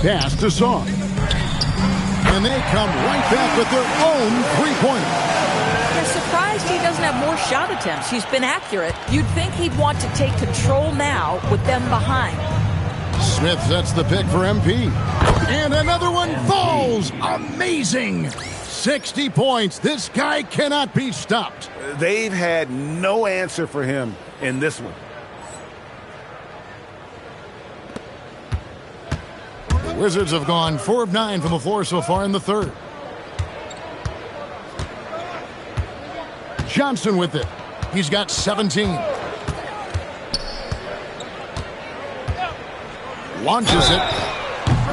Pass to Song. And they come right back with their own three-pointer. I'm surprised he doesn't have more shot attempts. He's been accurate. You'd think he'd want to take control now with them behind. Smith sets the pick for MP. And another one falls. Amazing. 60 points. This guy cannot be stopped. They've had no answer for him in this one. The Wizards have gone 4 of 9 from the floor so far in the third. Johnson with it. He's got 17. Launches it.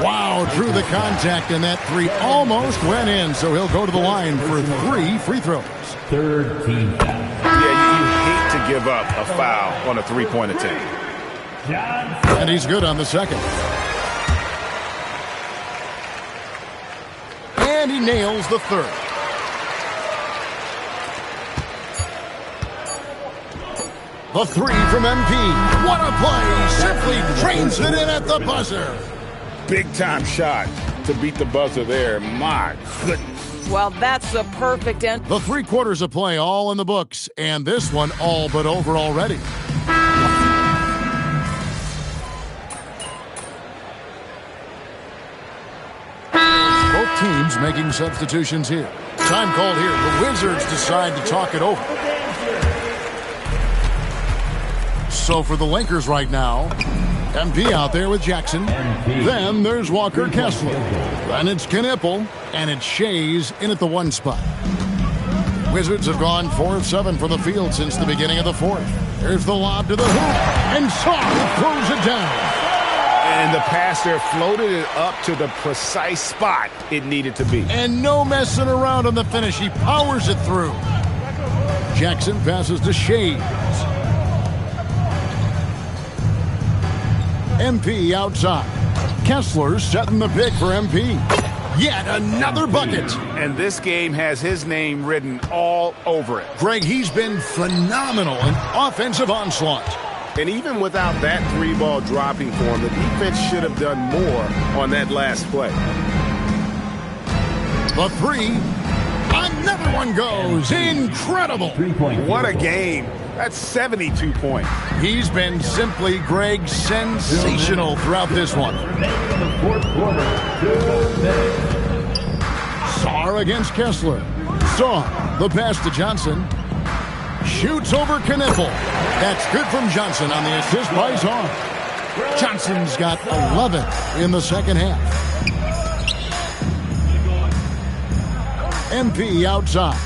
Wow, drew the contact, and that three almost went in, so he'll go to the line for 3 free throws. Third team foul. Yeah, you hate to give up a foul on a three-point attempt. And he's good on the second. And he nails the third. The three from MP. What a play. Simply drains it in at the buzzer. Big-time shot to beat the buzzer there. My goodness. Well, that's the perfect end. The 3 quarters of play all in the books, and this one all but over already. Both teams making substitutions here. Time called here. The Wizards decide to talk it over. So for the Lakers right now, MP out there with Jackson. Then there's Walker Kessler. Then it's Knippel, and it's Shays in at the 1 spot. Wizards have gone 4 of 7 from the field since the beginning of the fourth. There's the lob to the hoop, and Song throws it down. And the pass there floated it up to the precise spot it needed to be. And no messing around on the finish. He powers it through. Jackson passes to Shays. MP outside. Kessler setting the pick for MP. Yet another bucket. And this game has his name written all over it. Greg, he's been phenomenal in offensive onslaught. And even without that 3-ball dropping for him, the defense should have done more on that last play. The 3. Another one goes. Incredible. What a game. That's 72 points. He's been simply, Greg, sensational throughout this one. Sarr against Kessler. Sarr, the pass to Johnson. Shoots over Knippel. That's good from Johnson on the assist by Sarr. Johnson's got 11 in the second half. MP outside.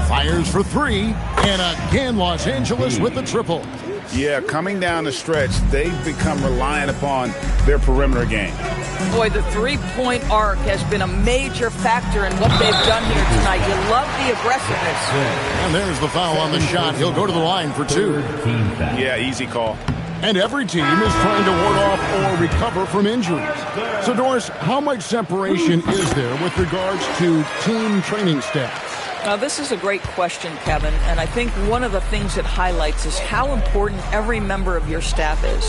Fires for 3, and again Los Angeles with the triple. Yeah, coming down the stretch, they've become reliant upon their perimeter game. Boy, the three-point arc has been a major factor in what they've done here tonight. You love the aggressiveness. And there's the foul on the shot. He'll go to the line for 2. Yeah, easy call. And every team is trying to ward off or recover from injuries. So, Doris, how much separation is there with regards to team training staff? Now, this is a great question, Kevin, and I think one of the things it highlights is how important every member of your staff is,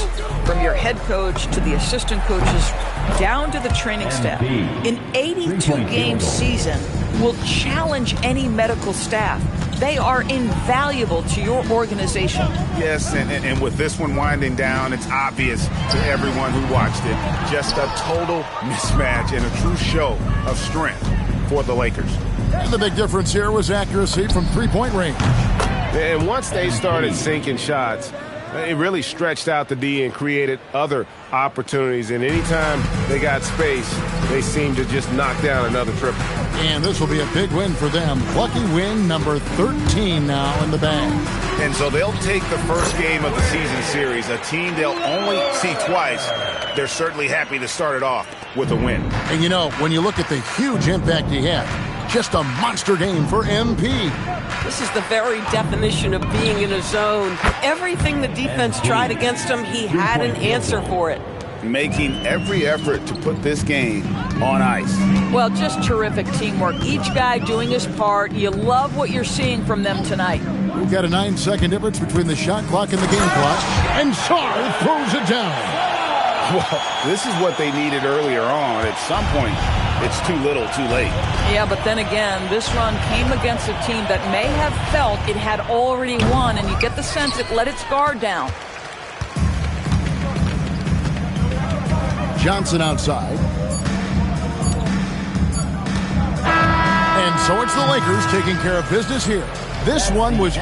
from your head coach to the assistant coaches down to the training staff. An 82-game season will challenge any medical staff. They are invaluable to your organization. Yes, and with this one winding down, it's obvious to everyone who watched it. Just a total mismatch and a true show of strength for the Lakers. And the big difference here was accuracy from 3-point range. And once they started sinking shots, It really stretched out the D and created other opportunities. And anytime they got space, they seemed to just knock down another triple. And this will be a big win for them. Lucky win number 13 now in the bag. And so they'll take the first game of the season series, a team they'll only see twice. They're certainly happy to start it off with a win. And you know, when you look at the huge impact he had, just a monster game for MP. This is the very definition of being in a zone. Everything the defense tried against him, he had an answer for it. Making every effort to put this game on ice. Well, just terrific teamwork. Each guy doing his part. You love what you're seeing from them tonight. We've got a 9-second difference between the shot clock and the game clock. And Sarr throws it down. Well, this is what they needed earlier on. At some point, it's too little, too late. Yeah, but then again, this run came against a team that may have felt it had already won, and you get the sense it let its guard down. Johnson outside. And so it's the Lakers taking care of business here. This one was...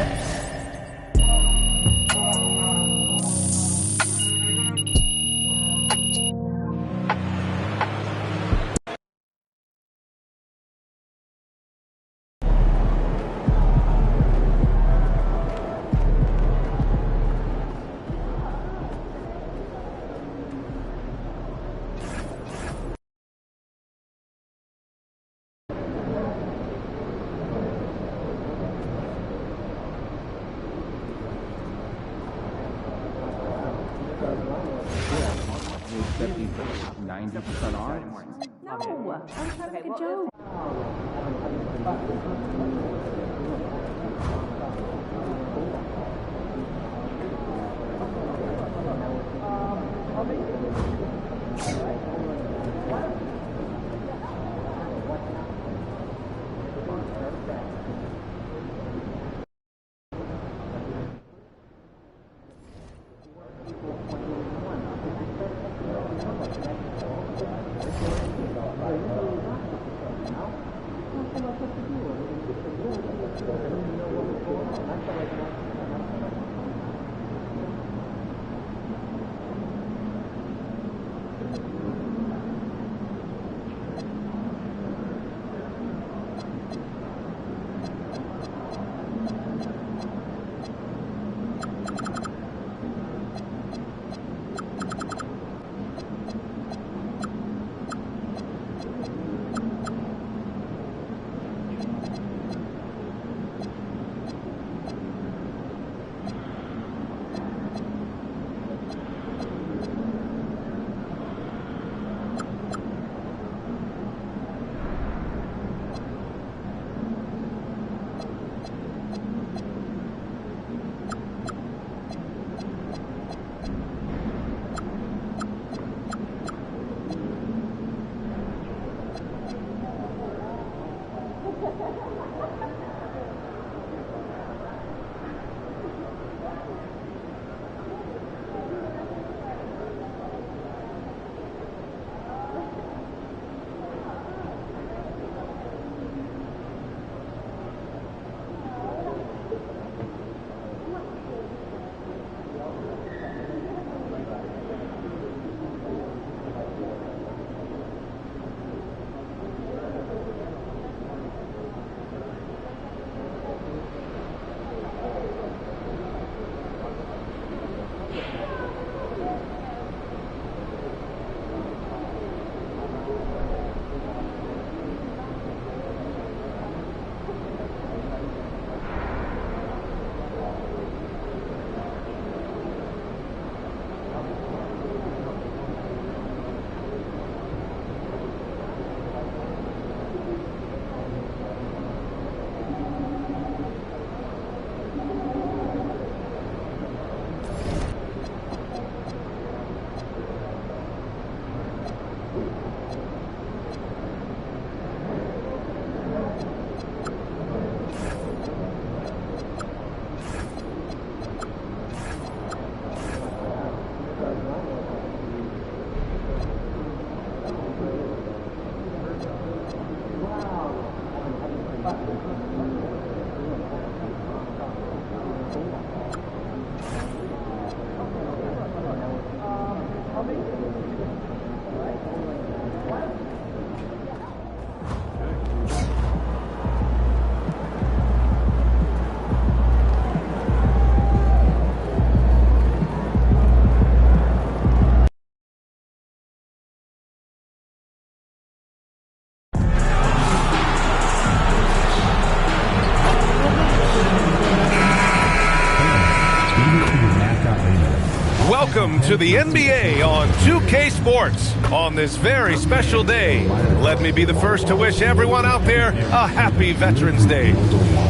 Welcome to the NBA on 2K Sports on this very special day. Let me be the first to wish everyone out there a happy Veterans Day.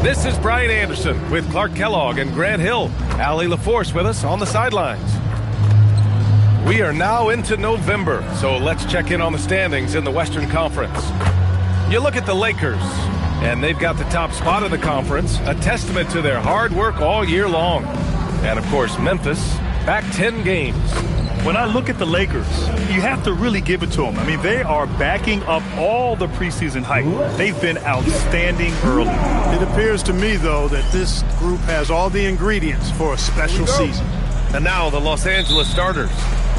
This is Brian Anderson with Clark Kellogg and Grant Hill. Allie LaForce with us on the sidelines. We are now into November, so let's check in on the standings in the Western Conference. You look at the Lakers, and they've got the top spot in the conference, a testament to their hard work all year long. And, of course, Memphis, back 10 games. When I look at the Lakers, you have to really give it to them. I mean, they are backing up all the preseason hype. They've been outstanding early. It appears to me, though, that this group has all the ingredients for a special season. And now the Los Angeles starters.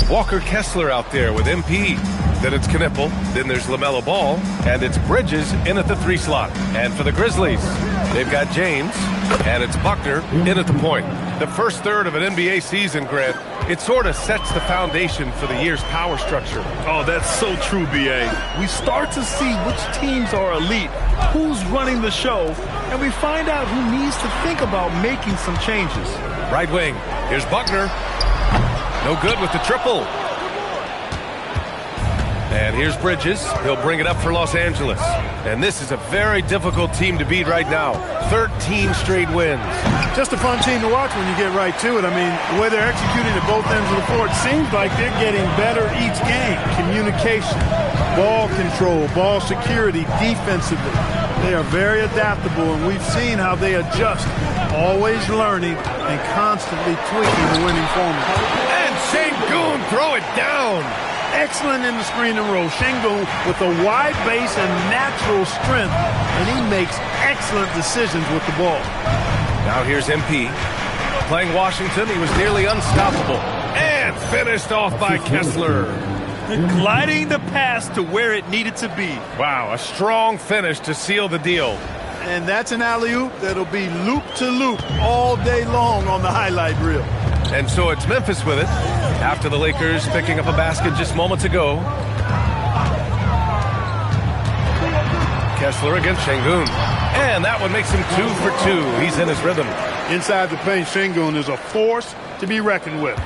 Walker Kessler out there with MP. Then it's Knipple. Then there's LaMelo Ball. And it's Bridges in at the 3 slot. And for the Grizzlies, they've got James. And it's Buckner in at the point. The first third of an NBA season, Grant, it sort of sets the foundation for the year's power structure. Oh, that's so true, B.A. We start to see which teams are elite, who's running the show, and we find out who needs to think about making some changes. Right wing, here's Buckner. No good with the triple. And here's Bridges. He'll bring it up for Los Angeles. And this is a very difficult team to beat right now. 13 straight wins. Just a fun team to watch when you get right to it. I mean, the way they're executing at both ends of the floor, it seems like they're getting better each game. Communication, ball control, ball security, defensively. They are very adaptable, and we've seen how they adjust, always learning and constantly tweaking the winning formula. And Sengun throw it down. Excellent in the screen and roll. Sengun with a wide base and natural strength, and he makes excellent decisions with the ball. Now here's MP. Playing Washington, he was nearly unstoppable. And finished off by Kessler. Gliding the pass to where it needed to be. Wow, a strong finish to seal the deal. And that's an alley-oop that'll be loop-to-loop all day long on the highlight reel. And so it's Memphis with it, after the Lakers picking up a basket just moments ago. Kessler against Sengun. And that one makes him 2 for 2. He's in his rhythm. Inside the paint, Sengun is a force to be reckoned with.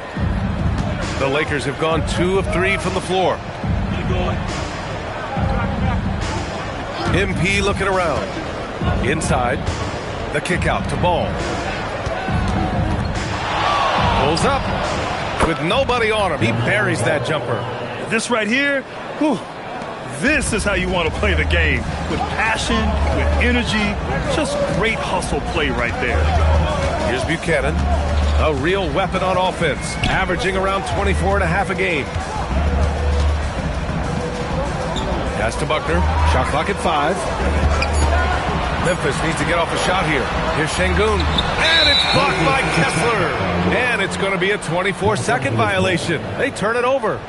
The Lakers have gone 2 of 3 from the floor. MP looking around. Inside, the kick out to Ball. Pulls up with nobody on him. He buries that jumper. This right here, whew, this is how you want to play the game. With passion, with energy, just great hustle play right there. Here's Buchanan, a real weapon on offense, averaging around 24.5 a game. Pass to Buckner, shot clock at 5. Memphis needs to get off a shot here. Here's Sengun, and it's blocked by Kessler. And it's going to be a 24-second violation. They turn it over.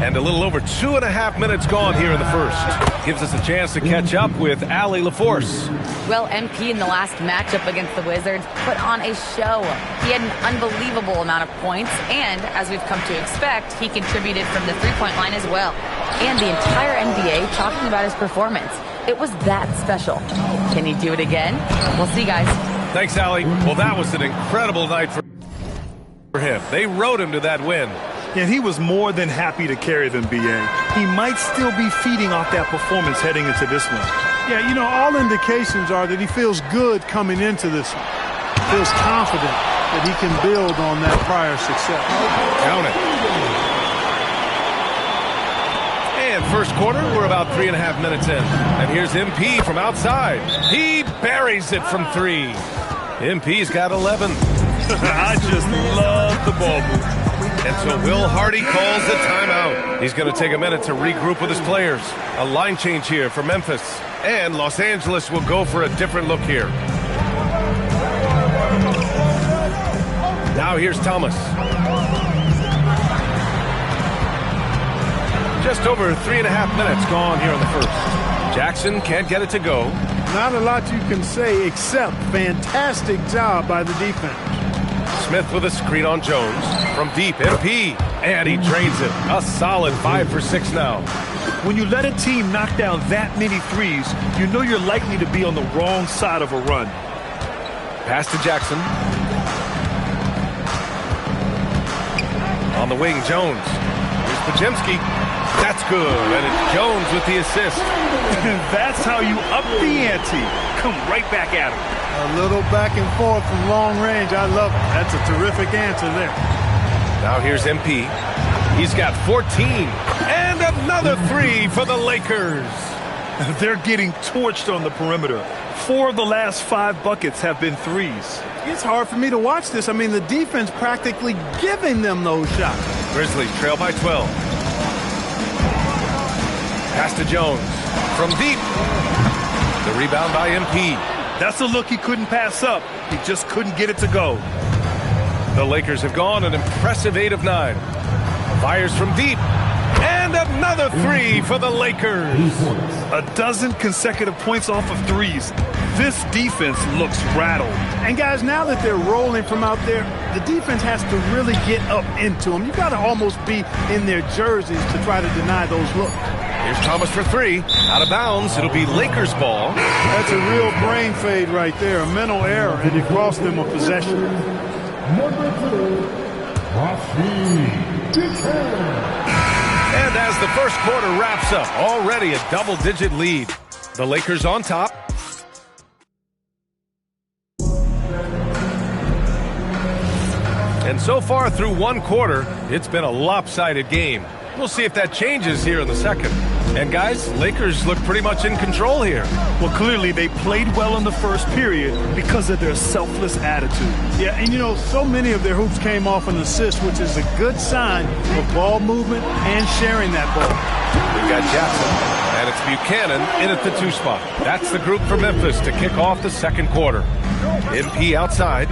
And a little over 2.5 minutes gone here in the first. Gives us a chance to catch up with Allie LaForce. Well, MP in the last matchup against the Wizards put on a show. He had an unbelievable amount of points, and as we've come to expect, he contributed from the three-point line as well. And the entire NBA talking about his performance. It was that special. Can he do it again? We'll see, guys. Thanks, Allie. Well, that was an incredible night for him. They rode him to that win. And he was more than happy to carry them, B.A. He might still be feeding off that performance heading into this one. Yeah, you know, all indications are that he feels good coming into this one. Feels confident that he can build on that prior success. Count it. And first quarter, we're about 3.5 minutes in. And here's MP from outside. He buries it from 3. MP's got 11. I just love the ball move. And so Will Hardy calls the timeout. He's going to take a minute to regroup with his players. A line change here for Memphis. And Los Angeles will go for a different look here. Now here's Thomas. Just over 3.5 minutes gone here in the first. Jackson can't get it to go. Not a lot you can say except fantastic job by the defense. Smith with a screen on Jones. From deep, MP. And he drains it. A solid 5 for 6 now. When you let a team knock down that many threes, you know you're likely to be on the wrong side of a run. Pass to Jackson. On the wing, Jones. Here's Podziemski. That's good, and it's Jones with the assist. That's how you up the ante. Come right back at him. A little back and forth from long range. I love it. That's a terrific answer there. Now here's MP. He's got 14. And another three for the Lakers. They're getting torched on the perimeter. 4 of the last 5 buckets have been threes. It's hard for me to watch this. I mean, the defense practically giving them those shots. Grizzlies trail by 12. Pass to Jones. From deep. The rebound by MP. That's a look he couldn't pass up. He just couldn't get it to go. The Lakers have gone an impressive 8 of 9. Fires from deep. And another three for the Lakers. 12 consecutive points off of threes. This defense looks rattled. And guys, now that they're rolling from out there, the defense has to really get up into them. You've got to almost be in their jerseys to try to deny those looks. Here's Thomas for 3. Out of bounds. It'll be Lakers ball. That's a real brain fade right there. A mental error, and it cost them a possession. And as the first quarter wraps up, already a double-digit lead. The Lakers on top. And so far through one quarter, it's been a lopsided game. We'll see if that changes here in the second. And guys, Lakers look pretty much in control here. Well, clearly they played well in the first period because of their selfless attitude. Yeah, and you know, so many of their hoops came off an assist, which is a good sign of ball movement and sharing that ball. We've got Jackson, and it's Buchanan in at the 2 spot. That's the group for Memphis to kick off the second quarter. MP outside.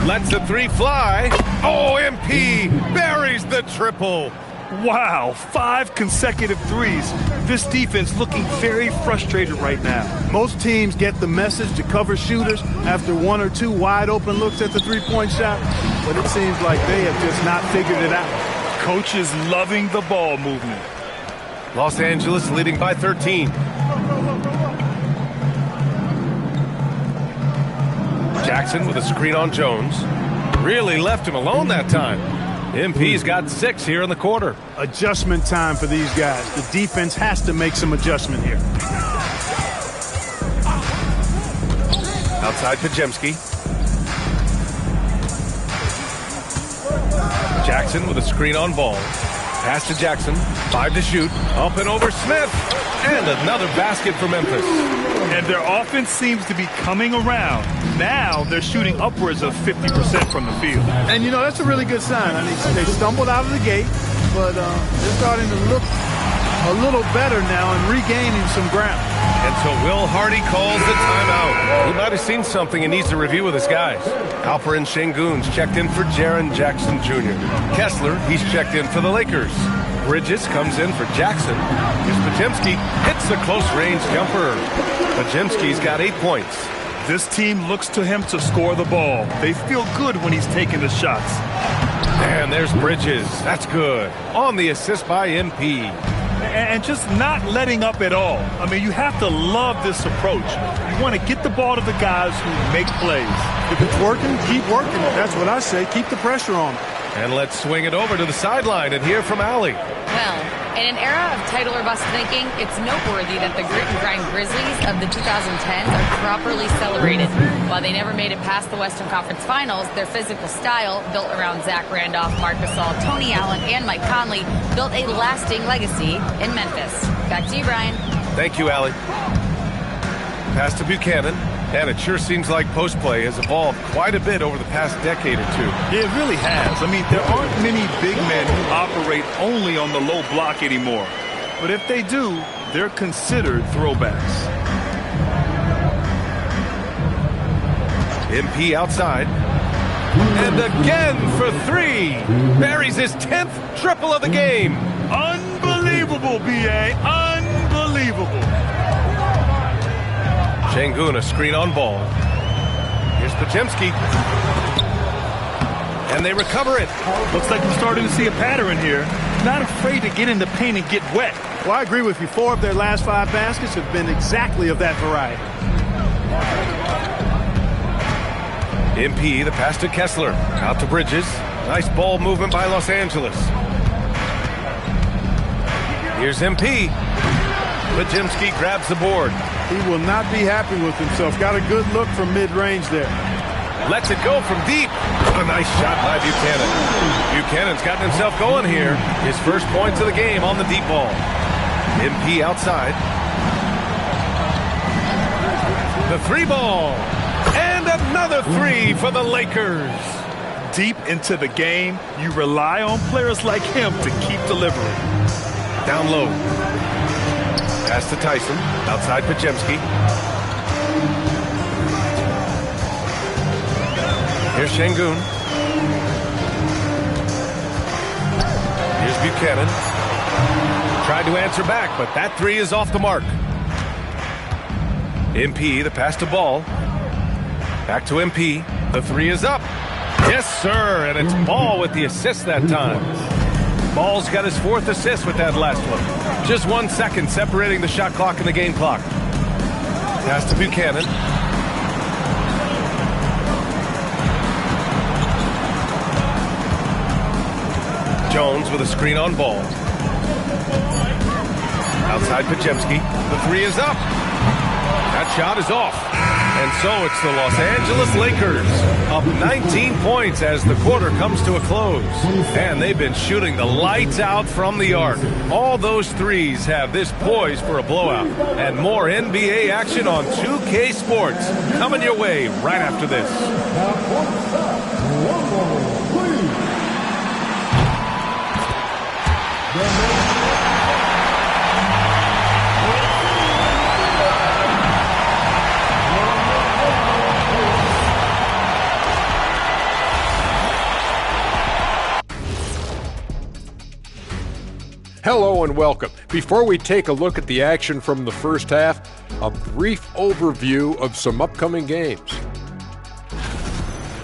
Lets the 3 fly. Oh, MP buries the triple. Wow, 5 consecutive threes. This defense looking very frustrated right now. Most teams get the message to cover shooters after 1 or 2 wide open looks at the three-point shot, but it seems like they have just not figured it out. Coach is loving the ball movement. Los Angeles leading by 13. Jackson with a screen on Jones. Really left him alone that time. MP's got 6 here in the quarter. Adjustment time for these guys. The defense has to make some adjustment here. Outside Podziemski. Jackson with a screen on ball. Pass to Jackson. 5 to shoot. Up and over Smith. And another basket for Memphis. And their offense seems to be coming around. Now they're shooting upwards of 50% from the field. And, you know, that's a really good sign. I mean, they stumbled out of the gate, but they're starting to look a little better now and regaining some ground. And so Will Hardy calls the timeout. He might have seen something and needs to review with his guys. Alperen Şengün's checked in for Jaren Jackson Jr. Kessler, he's checked in for the Lakers. Bridges comes in for Jackson. Here's Podziemski, hits the close-range jumper. Podziemski's got 8 points. This team looks to him to score the ball. They feel good when he's taking the shots. And there's Bridges. That's good. On the assist by MP. And just not letting up at all. I mean, you have to love this approach. You want to get the ball to the guys who make plays. If it's working, keep working. That's what I say. Keep the pressure on. And let's swing it over to the sideline and hear from Allie. Well, in an era of title or bust thinking, it's noteworthy that the grit and grind Grizzlies of the 2010s are properly celebrated. While they never made it past the Western Conference Finals, their physical style, built around Zach Randolph, Marc Gasol, Tony Allen, and Mike Conley, built a lasting legacy in Memphis. Back to you, Brian. Thank you, Allie. Pass to Buchanan. And it sure seems like post play has evolved quite a bit over the past decade or two. Yeah, it really has. I mean, there aren't many big men who operate only on the low block anymore. But if they do, they're considered throwbacks. MP outside. And again for 3. Buries his 10th triple of the game. Unbelievable, B.A. Unbelievable. Şengün, a screen on ball. Here's Podziemski. And they recover it. Looks like we're starting to see a pattern here. Not afraid to get in the paint and get wet. Well, I agree with you. 4 of their last 5 baskets have been exactly of that variety. MP, the pass to Kessler. Out to Bridges. Nice ball movement by Los Angeles. Here's MP. Pajemski grabs the board. He will not be happy with himself. Got a good look from mid-range there. Lets it go from deep. What a nice shot by Buchanan. Buchanan's gotten himself going here. His first points of the game on the deep ball. MP outside. The three ball. And another three for the Lakers. Deep into the game, you rely on players like him to keep delivering. Down low. Pass to Tyson. Outside Pajemski. Here's Şengün. Here's Buchanan. Tried to answer back, but that three is off the mark. MP, the pass to Ball. Back to MP. The three is up. Yes, sir, and it's Ball with the assist that time. Ball's got his fourth assist with that last one. Just 1 second separating the shot clock and the game clock. Pass to Buchanan. Jones with a screen on Ball. Outside Pajemski. The three is up. That shot is off. And so it's the Los Angeles Lakers up 19 points as the quarter comes to a close. And they've been shooting the lights out from the arc. All those threes have this poised for a blowout. And more NBA action on 2K Sports coming your way right after this. Hello and welcome. Before we take a look at the action from the first half, a brief overview of some upcoming games.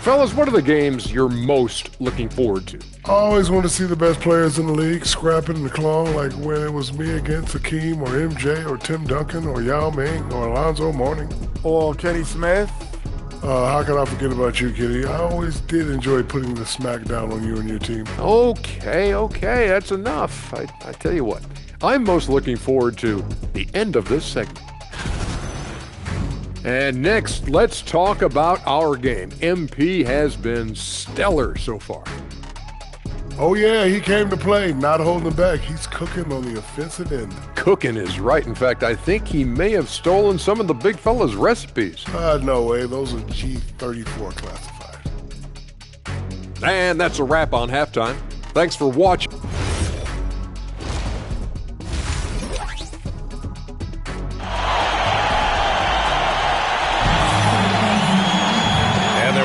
Fellas, what are the games you're most looking forward to? I always want to see the best players in the league scrapping and clawing, like when it was me against Hakeem or MJ or Tim Duncan or Yao Ming or Alonzo Mourning. Or Kenny Smith. How can I forget about you, Kitty? I always did enjoy putting the smack down on you and your team. Okay, that's enough. I tell you what, I'm most looking forward to the end of this segment. And next, let's talk about our game. MP has been stellar so far. Oh yeah, he came to play, not holding back. He's cooking on the offensive end. Cooking is right. In fact, I think he may have stolen some of the big fella's recipes. No way. Those are G34 classified. And that's a wrap on halftime. Thanks for watching.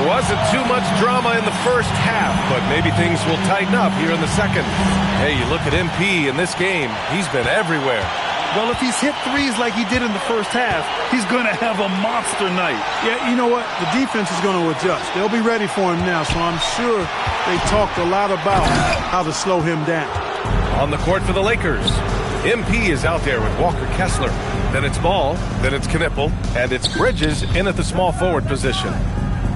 Wasn't too much drama in the first half, but maybe things will tighten up here in the second. Hey, you look at MP in this game, he's been everywhere. Well, if he's hit threes like he did in the first half, he's going to have a monster night. Yeah, you know what? The defense is going to adjust. They'll be ready for him now, so I'm sure they talked a lot about how to slow him down. On the court for the Lakers, MP is out there with Walker Kessler. Then it's Ball, then it's Knipple, and it's Bridges in at the small forward position.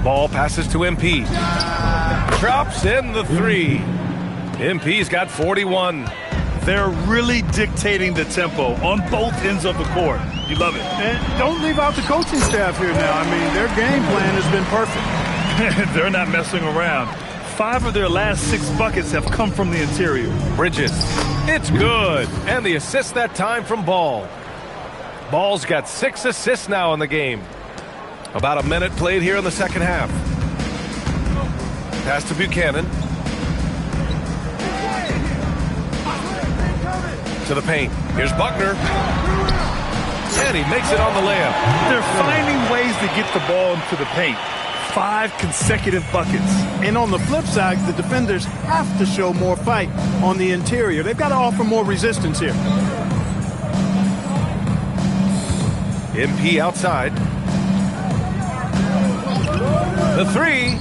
Ball passes to MP. Drops in the three. MP's got 41. They're really dictating the tempo on both ends of the court. You love it. And don't leave out the coaching staff here now. I mean, their game plan has been perfect. They're not messing around. 5 of their last 6 buckets have come from the interior. Bridges. It's good. And the assist that time from Ball. Ball's got 6 assists now in the game. About a minute played here in the second half. Pass to Buchanan. To the paint. Here's Buckner. And he makes it on the layup. They're finding ways to get the ball into the paint. 5 consecutive buckets. And on the flip side, the defenders have to show more fight on the interior. They've got to offer more resistance here. MP outside. The three,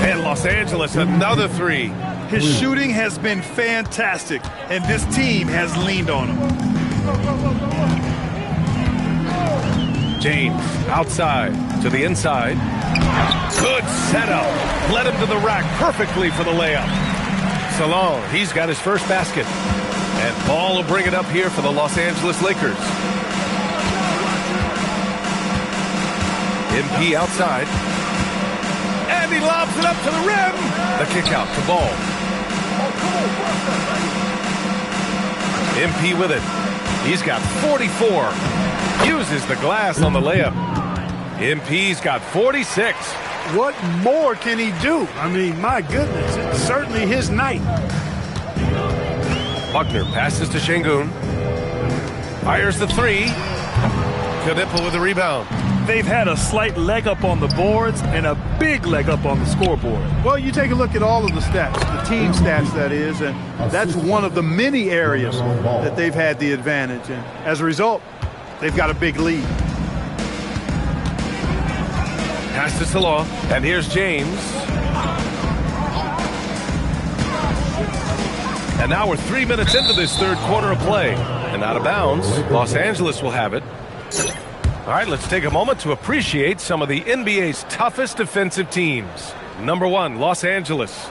and Los Angeles another three. His shooting has been fantastic, and this team has leaned on him. James outside to the inside. Good setup. Led him to the rack perfectly for the layup. Salon, he's got his first basket. And Ball will bring it up here for the Los Angeles Lakers. MP outside. And he lobs it up to the rim. The kick out to Ball. MP with it. He's got 44. Uses the glass on the layup. MP's got 46. What more can he do? I mean, my goodness, it's certainly his night. Buckner passes to Şengün. Fires the three. Knipple with the rebound. They've had a slight leg up on the boards and a big leg up on the scoreboard. Well, you take a look at all of the stats, the team stats, that is, and that's one of the many areas that they've had the advantage. And as a result, they've got a big lead. Pass to Salah, and here's James. And now we're 3 minutes into this third quarter of play. And out of bounds, Los Angeles will have it. All right, let's take a moment to appreciate some of the NBA's toughest defensive teams. Number 1, Los Angeles.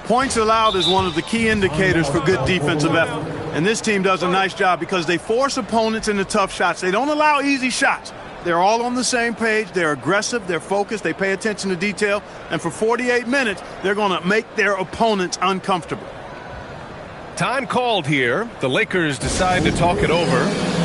Points allowed is one of the key indicators for good defensive effort. And this team does a nice job because they force opponents into tough shots. They don't allow easy shots. They're all on the same page. They're aggressive. They're focused. They pay attention to detail. And for 48 minutes, they're going to make their opponents uncomfortable. Time called here. The Lakers decide to talk it over.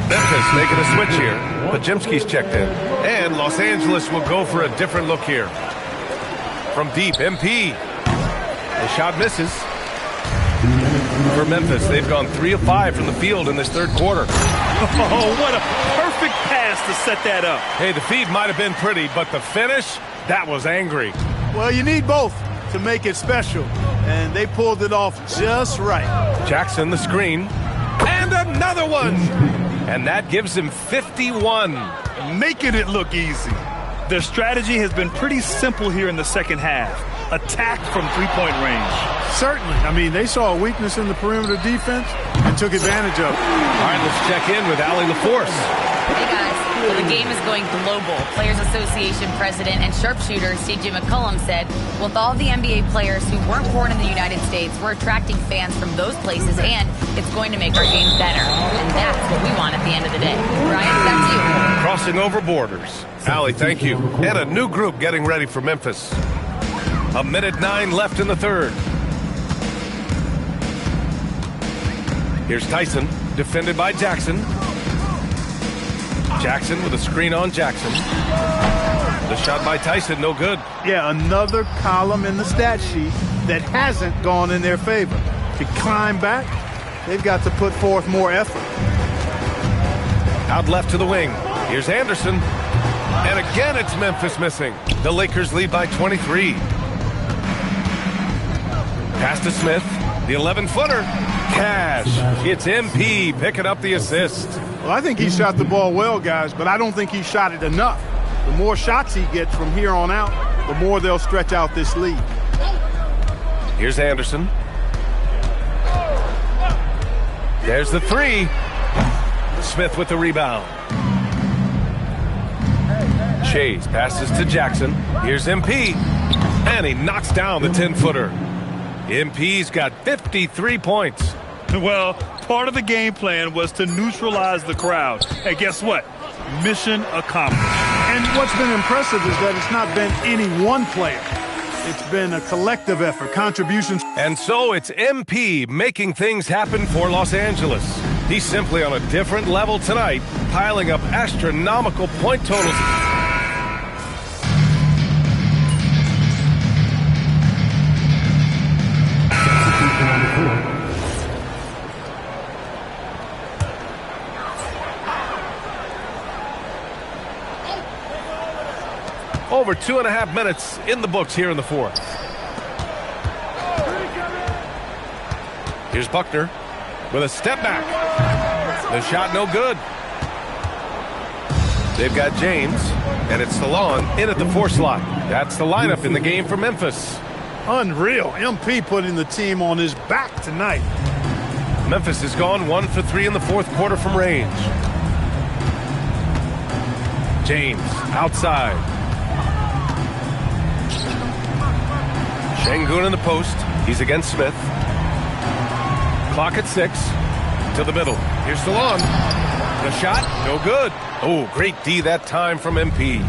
Memphis making a switch here. Pajemski's checked in. And Los Angeles will go for a different look here. From deep, MP. The shot misses. For Memphis, they've gone 3 of 5 from the field in this third quarter. Oh, what a perfect pass to set that up. Hey, the feed might have been pretty, but the finish, that was angry. Well, you need both to make it special, and they pulled it off just right. Jackson, the screen, and another one. And that gives him 51. Making it look easy. Their strategy has been pretty simple here in the second half. Attack from three-point range. Certainly. I mean, they saw a weakness in the perimeter defense and took advantage of it. All right, let's check in with Allie LaForce. Hey, guys. Well, the game is going global. Players Association president and sharpshooter C.J. McCollum said, with all the NBA players who weren't born in the United States, we're attracting fans from those places, and it's going to make our game better. And that's what we want at the end of the day. Ryan, that's you. Crossing over borders. Allie, thank you. And a new group getting ready for Memphis. 1:09 left in the third. Here's Tyson, defended by Jackson. Jackson with a screen on Jackson. The shot by Tyson, no good. Yeah, another column in the stat sheet that hasn't gone in their favor. To climb back, they've got to put forth more effort. Out left to the wing. Here's Anderson. And again, it's Memphis missing. The Lakers lead by 23. Pass to Smith. The 11-footer. Cash. It's MP picking up the assist. Well, I think he shot the ball well, guys, but I don't think he shot it enough. The more shots he gets from here on out, the more they'll stretch out this lead. Here's Anderson. There's the three. Smith with the rebound. Chase passes to Jackson. Here's MP. And he knocks down the 10-footer. MP's got 53 points. Well, part of the game plan was to neutralize the crowd. Hey, guess what? Mission accomplished. And what's been impressive is that it's not been any one player. It's been a collective effort, contributions. And so it's MP making things happen for Los Angeles. He's simply on a different level tonight, piling up astronomical point totals. Over 2.5 minutes in the books here in the fourth. Here's Buckner with a step back. The shot no good. They've got James, and it's Stallone in at the 4 slot. That's the lineup in the game for Memphis. Unreal. MP putting the team on his back tonight. Memphis has gone 1 for 3 in the fourth quarter from range. James outside. Şengün in the post. He's against Smith. Clock at 6. To the middle. Here's Stallone. The shot, no good. Oh, great D that time from MP.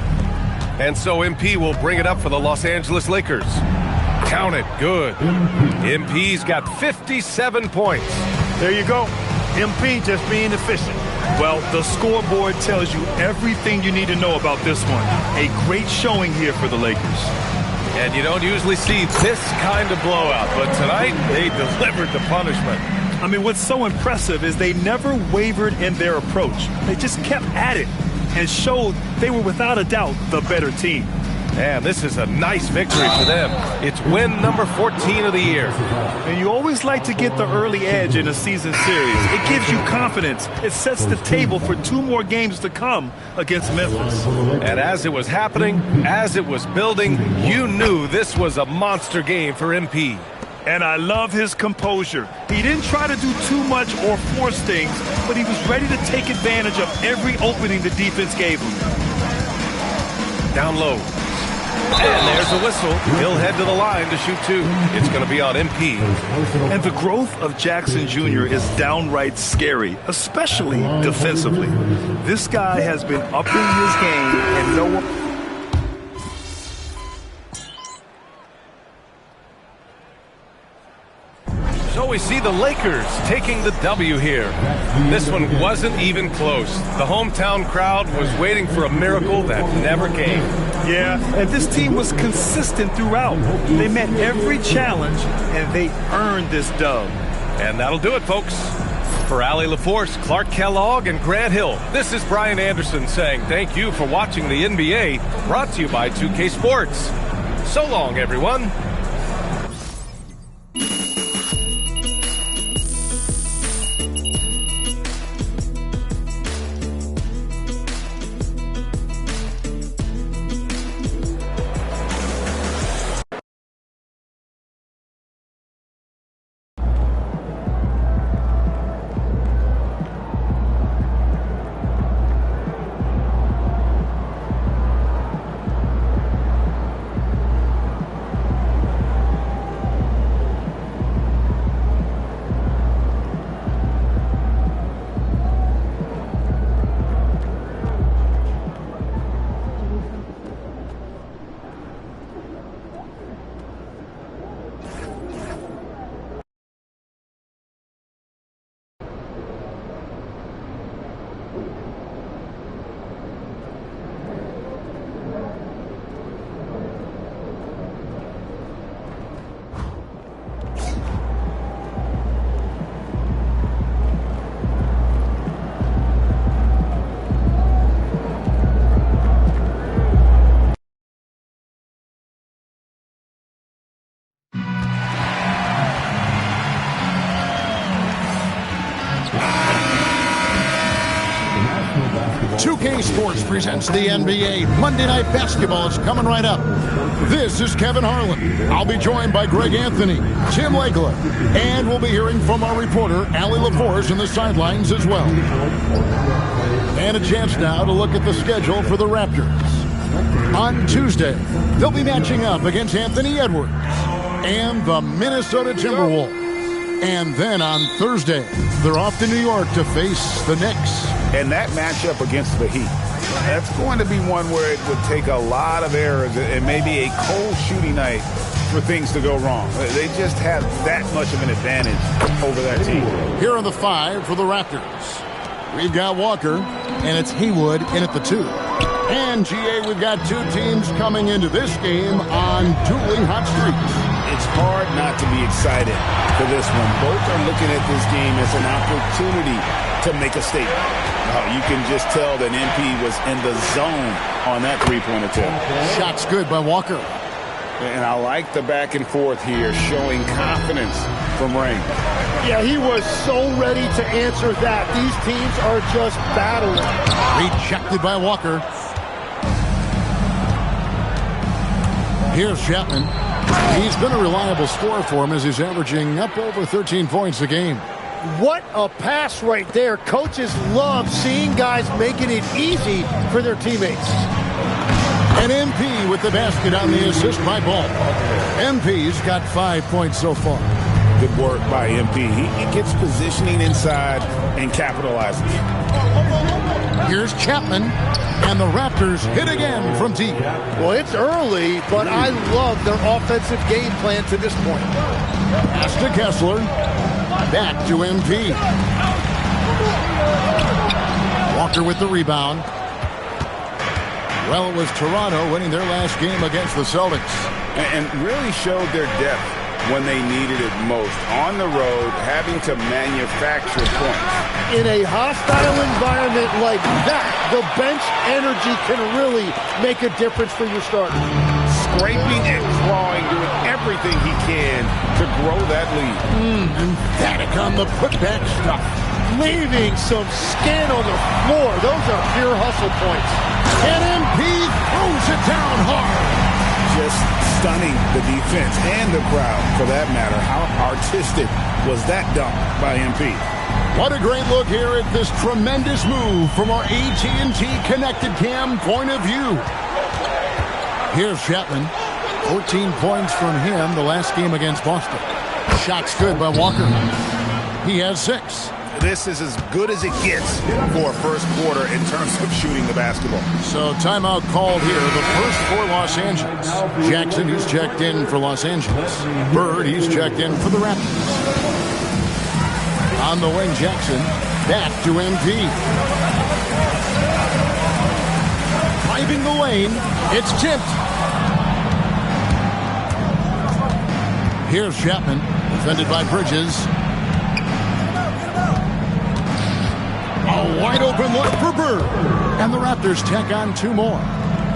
And so MP will bring it up for the Los Angeles Lakers. Count it, good. MP's got 57 points. There you go. MP just being efficient. Well, the scoreboard tells you everything you need to know about this one. A great showing here for the Lakers. And you don't usually see this kind of blowout, but tonight they delivered the punishment. I mean, what's so impressive is they never wavered in their approach. They just kept at it and showed they were without a doubt the better team. And this is a nice victory for them. It's win number 14 of the year. And you always like to get the early edge in a season series. It gives you confidence. It sets the table for 2 more games to come against Memphis. And as it was happening, as it was building, you knew this was a monster game for MP. And I love his composure. He didn't try to do too much or force things, but he was ready to take advantage of every opening the defense gave him. Down low. And there's a whistle. He'll head to the line to shoot 2. It's going to be on MP. And the growth of Jackson Jr. is downright scary, especially defensively. This guy has been upping his game, and no one... So we see the Lakers taking the W here. This one wasn't even close. The hometown crowd was waiting for a miracle that never came. Yeah, and this team was consistent throughout. They met every challenge, and they earned this dub. And that'll do it, folks. For Allie LaForce, Clark Kellogg, and Grant Hill, this is Brian Anderson saying thank you for watching the NBA, brought to you by 2K Sports. So long, everyone. 2K Sports presents the NBA. Monday Night Basketball is coming right up. This is Kevin Harlan. I'll be joined by Greg Anthony, Tim Lakeler, and we'll be hearing from our reporter, Allie LaForce, in the sidelines as well. And a chance now to look at the schedule for the Raptors. On Tuesday, they'll be matching up against Anthony Edwards and the Minnesota Timberwolves. And then on Thursday, they're off to New York to face the Knicks. And that matchup against the Heat, that's going to be one where it would take a lot of errors and maybe a cold shooting night for things to go wrong. They just have that much of an advantage over that team. Here are the 5 for the Raptors. We've got Walker, and it's Haywood in at the 2. And, GA, we've got 2 teams coming into this game on dueling hot streaks. It's hard not to be excited for this one. Both are looking at this game as an opportunity to make a statement. You can just tell that MP was in the zone on that three-point attempt. Shot's good by Walker. And I like the back and forth here, showing confidence from Ray. Yeah, he was so ready to answer that. These teams are just battling. Rejected by Walker. Here's Chapman. He's been a reliable scorer for him as he's averaging up over 13 points a game. What a pass right there. Coaches love seeing guys making it easy for their teammates. And MP with the basket on the assist by Ball. MP's got 5 points so far. Good work by MP. He gets positioning inside and capitalizes. Here's Chapman, and the Raptors hit again from deep. Well, it's early, but I love their offensive game plan to this point. Pass to Kessler. Back to MP. Walker with the rebound. Well, it was Toronto winning their last game against the Celtics. And really showed their depth when they needed it most. On the road, having to manufacture points. In a hostile environment like that, the bench energy can really make a difference for your starter. Scraping and clawing, doing everything he can to grow that lead. Emphatic on the putback stuff. Leaving some skin on the floor. Those are pure hustle points. And MP throws it down hard. Just stunning the defense and the crowd, for that matter. How artistic was that dunk by MP? What a great look here at this tremendous move from our AT&T Connected Cam point of view. Here's Chapman. 14 points from him the last game against Boston. Shot's good by Walker. He has 6. This is as good as it gets for a first quarter in terms of shooting the basketball. So timeout called here. The first for Los Angeles. Jackson, he's checked in for Los Angeles. Bird, he's checked in for the Raptors. On the wing, Jackson. Back to MP. Driving the lane. It's tipped. Here's Chapman. Defended by Bridges. A wide open look for Bird. And the Raptors tack on 2 more.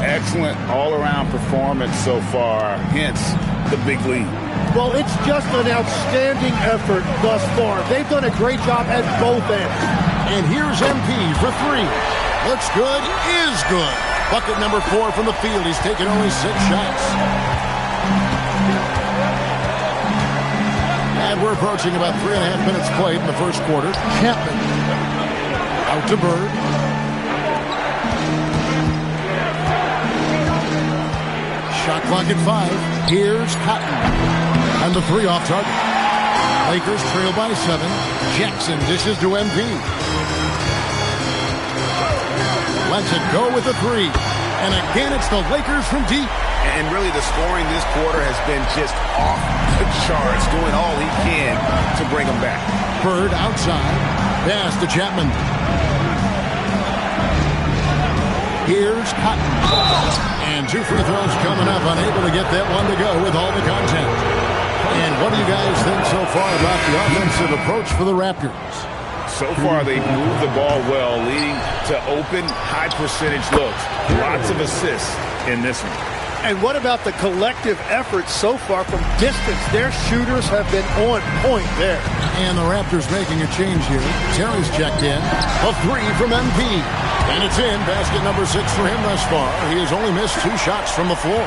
Excellent all-around performance so far, hence the big lead. Well, it's just an outstanding effort thus far. They've done a great job at both ends. And here's MP for 3. Looks good, is good. Bucket number 4 from the field. He's taken only 6 shots. And we're approaching about 3.5 minutes played in the first quarter. Chapman. Out to Bird. Shot clock at 5. Here's Cotton. And the 3 off target. Lakers trail by 7. Jackson dishes to MP. Lets it go with the 3. And again, it's the Lakers from deep. And really, the scoring this quarter has been just off the charts, doing all he can to bring them back. Bird outside. Pass to Chapman. Here's Cotton. And 2 free throws coming up. Unable to get that one to go with all the contact. And what do you guys think so far about the offensive approach for the Raptors? So far, they've moved the ball well, leading to open, high-percentage looks. Lots of assists in this one. And what about the collective effort so far from distance? Their shooters have been on point there. And the Raptors making a change here. Terry's checked in. A 3 from MP. And it's in. Basket number 6 for him thus far. He has only missed 2 shots from the floor.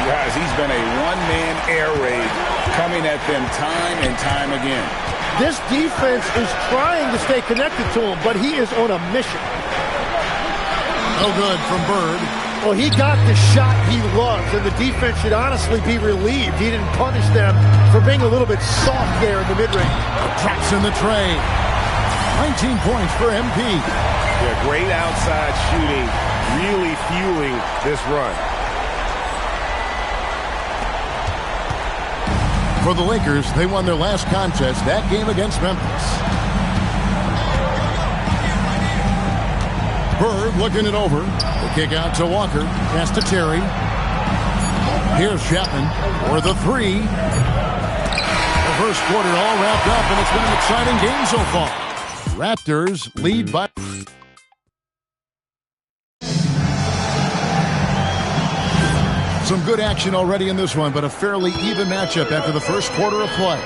Guys, he's been a one-man air raid coming at them time and time again. This defense is trying to stay connected to him, but he is on a mission. No good from Bird. Well, he got the shot he loves, and the defense should honestly be relieved. He didn't punish them for being a little bit soft there in the mid-range. Traps in the tray. 19 points for MP. Yeah, great outside shooting, really fueling this run. For the Lakers, they won their last contest, that game against Memphis. Bird looking it over. The kick out to Walker. Pass to Terry. Here's Chapman for the 3. The first quarter all wrapped up, and it's been an exciting game so far. Raptors lead by... Some good action already in this one, but a fairly even matchup after the first quarter of play.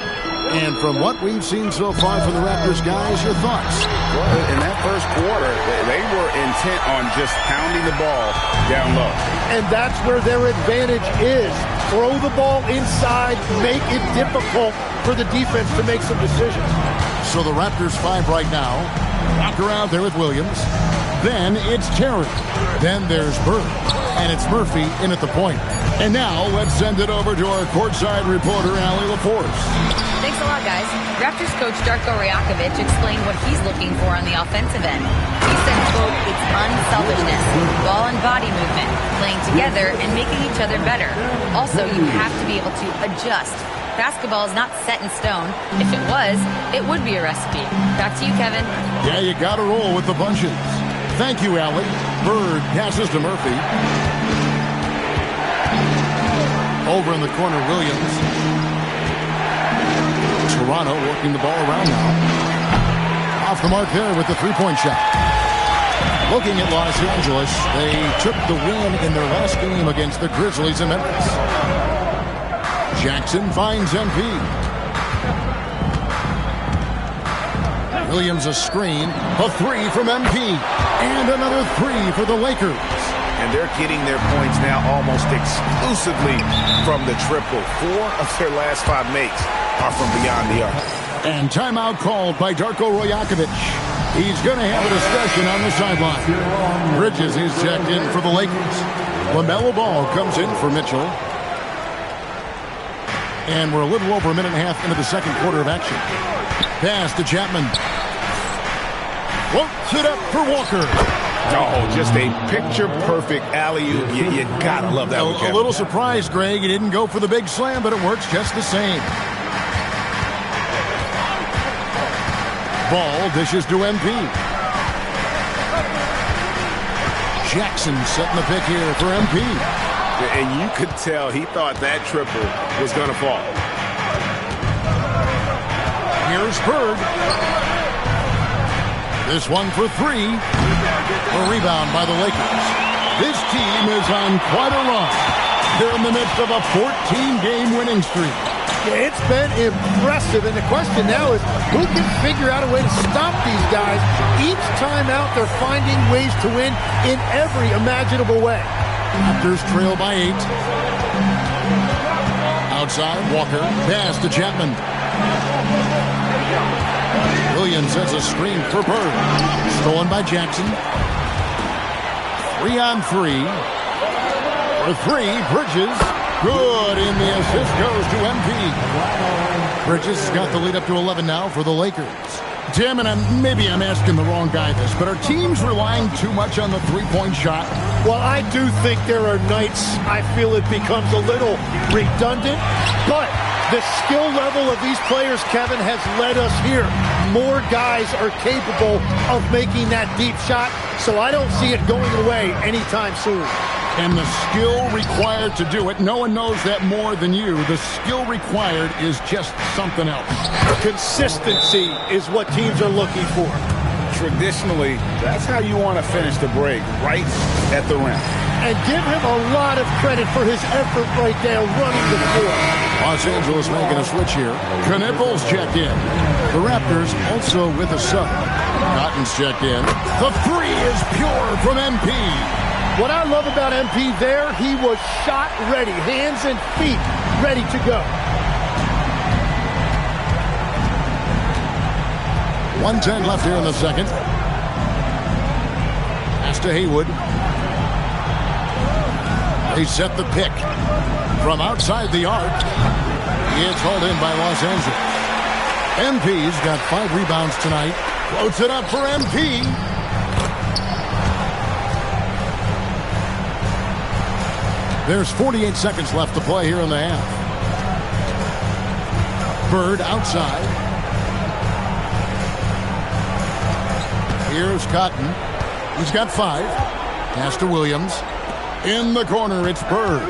And from what we've seen so far from the Raptors, guys, your thoughts? Well, in that first quarter, they were intent on just pounding the ball down low. And that's where their advantage is. Throw the ball inside, make it difficult for the defense to make some decisions. So the Raptors 5 right now. Walker out there with Williams. Then it's Terry. Then there's Bird. And it's Murphy in at the point. And now let's send it over to our courtside reporter, Allie LaForce. Thanks a lot, guys. Raptors coach Darko Rajakovic explained what he's looking for on the offensive end. He said, quote, it's unselfishness, ball and body movement, playing together and making each other better. Also, you have to be able to adjust. Basketball is not set in stone. If it was, it would be a recipe. Back to you, Kevin. Yeah, you got to roll with the bunches. Thank you, Allie. Bird passes to Murphy. Over in the corner, Williams. Toronto working the ball around now. Off the mark there with the three-point shot. Looking at Los Angeles, they took the win in their last game against the Grizzlies in Memphis. Jackson finds MP. Williams a screen, a 3 from MP, and another 3 for the Lakers. And they're getting their points now almost exclusively from the triple. 4 of their last 5 makes are from beyond the arc. And timeout called by Darko Rajakovic. He's going to have a discussion on the sideline. Bridges is checked in for the Lakers. LaMelo Ball comes in for Mitchell. And we're a little over a minute and a half into the second quarter of action. Pass to Chapman. Floats it up for Walker. Oh, just a picture-perfect alley-oop. You gotta love that one, Kevin. A little surprised, Greg. He didn't go for the big slam, but it works just the same. Ball dishes to MP. Jackson setting the pick here for MP. And you could tell he thought that triple was going to fall. Here's Bird. This one for 3. A rebound by the Lakers. This team is on quite a run. They're in the midst of a 14-game winning streak. Yeah, it's been impressive, and the question now is who can figure out a way to stop these guys? Each time out, they're finding ways to win in every imaginable way. Raptors trail by 8. Outside, Walker. Pass to Chapman. Williams has a screen for Bird. Stolen by Jackson. 3 on 3. For 3, Bridges. Good, and the assist goes to MP. Bridges has got the lead up to 11 now for the Lakers. Tim, and maybe I'm asking the wrong guy this, but are teams relying too much on the three-point shot? Well, I do think there are nights I feel it becomes a little redundant, but the skill level of these players, Kevin, has led us here. More guys are capable of making that deep shot, so I don't see it going away anytime soon. And the skill required to do it, no one knows that more than you. The skill required is just something else. Consistency is what teams are looking for. Traditionally, that's how you want to finish the break, right at the rim. And give him a lot of credit for his effort right there running the floor. Los Angeles making a switch here. Knippel's checked in. The Raptors also with a sub. Cotton's checked in. The three is pure from MP. What I love about MP there, he was shot ready. Hands and feet ready to go. 1:10 left here in the second. Pass to Haywood. They set the pick from outside the arc. It's hauled in by Los Angeles. MP's got 5 rebounds tonight. Floats it up for MP. There's 48 seconds left to play here in the half. Bird outside. Here's Cotton. He's got 5. Pass to Williams. In the corner, it's Bird.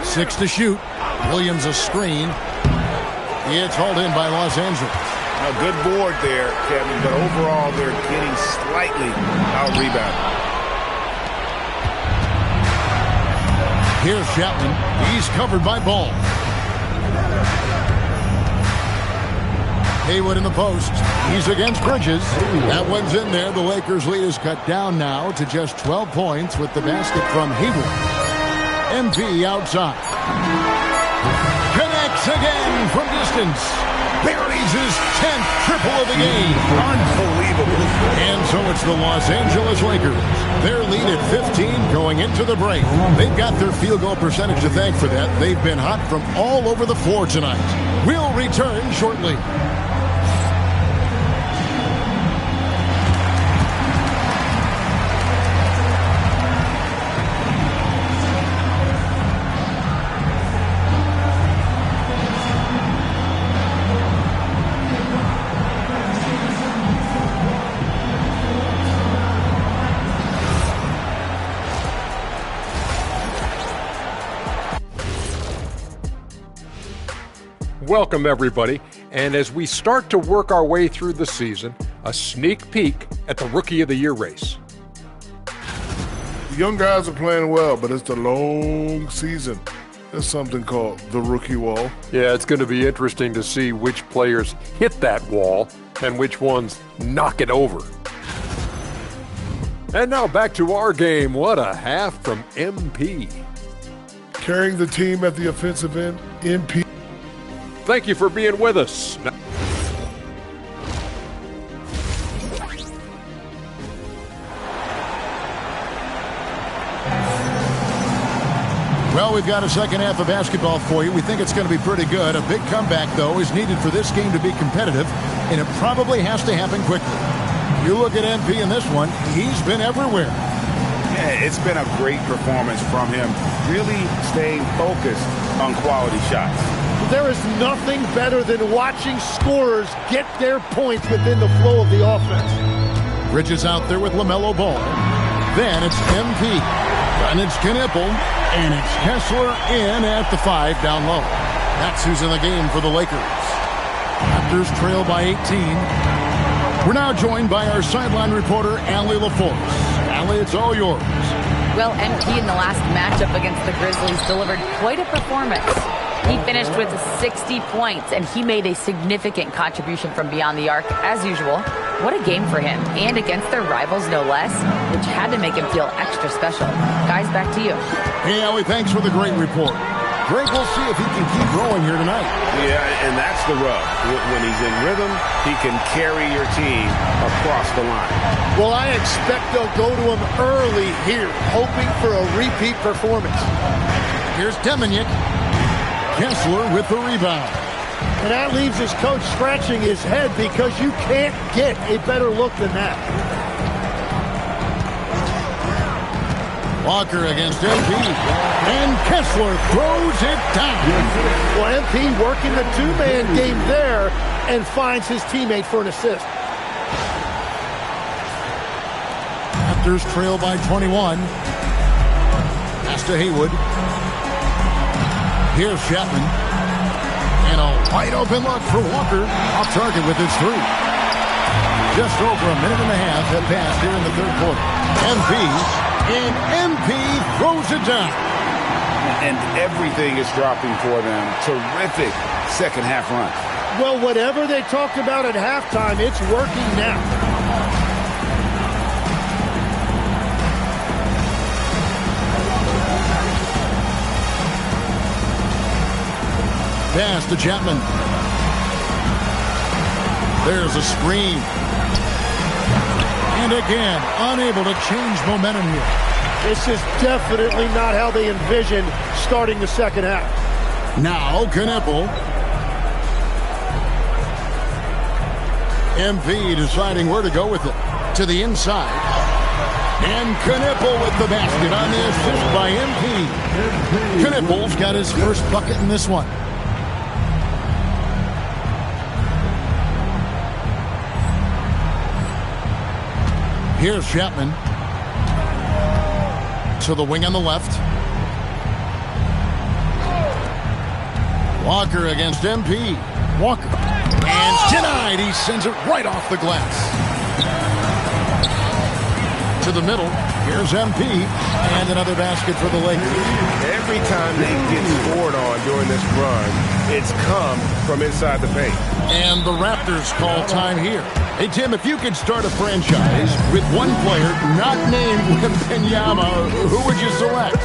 6 to shoot. Williams a screen. It's hauled in by Los Angeles. A good board there, Kevin, but overall they're getting slightly out-rebounded. Here's Chapman. He's covered by Ball. Haywood in the post. He's against Bridges. That one's in there. The Lakers' lead is cut down now to just 12 points with the basket from Haywood. MP outside. Connects again from distance. Buries his 10th triple of the game. Unbelievable. And so it's the Los Angeles Lakers. Their lead at 15 going into the break. They've got their field goal percentage to thank for that. They've been hot from all over the floor tonight. We'll return shortly. Welcome, everybody. And as we start to work our way through the season, a sneak peek at the Rookie of the Year race. The young guys are playing well, but it's the long season. There's something called the rookie wall. Yeah, it's going to be interesting to see which players hit that wall and which ones knock it over. And now back to our game. What a half from MP. Carrying the team at the offensive end, MP. Thank you for being with us. Well, we've got a second half of basketball for you. We think it's going to be pretty good. A big comeback, though, is needed for this game to be competitive, and it probably has to happen quickly. You look at MP in this one, he's been everywhere. Yeah, it's been a great performance from him, really staying focused on quality shots. There is nothing better than watching scorers get their points within the flow of the offense. Bridges out there with LaMelo Ball. Then it's MP. And it's Knippel. And it's Kessler in at the 5 down low. That's who's in the game for the Lakers. Raptors trail by 18. We're now joined by our sideline reporter, Allie LaForce. Allie, it's all yours. Well, MP in the last matchup against the Grizzlies delivered quite a performance. He finished with 60 points, and he made a significant contribution from beyond the arc, as usual. What a game for him, and against their rivals, no less, which had to make him feel extra special. Guys, back to you. Hey, Allie, thanks for the great report. Great, we'll see if he can keep growing here tonight. Yeah, and that's the rub. When he's in rhythm, he can carry your team across the line. Well, I expect they'll go to him early here, hoping for a repeat performance. Here's Deminick. Kessler with the rebound. And that leaves his coach scratching his head because you can't get a better look than that. Walker against MP. And Kessler throws it down. Well, MP working the two-man game there and finds his teammate for an assist. Raptors trail by 21. Pass to Haywood. Here's Chapman. And a wide open look for Walker. Off target with his 3. Just over a minute and a half have passed here in the third quarter. MP throws it down. And everything is dropping for them. Terrific second half run. Well, whatever they talked about at halftime, it's working now. Pass to Chapman. There's a screen. And again, unable to change momentum here. This is definitely not how they envisioned starting the second half. Now, Knippel. MP deciding where to go with it. To the inside. And Knippel with the basket on the assist by MP. Knippel's got his first bucket in this one. Here's Chapman. To the wing on the left. Walker against MP. Walker. And denied. He sends it right off the glass. To the middle. Here's MP. And another basket for the Lakers. Every time they get scored on during this run, it's come from inside the paint. And the Raptors call time here. Hey, Tim, if you could start a franchise with one player not named Wembanyama, who would you select?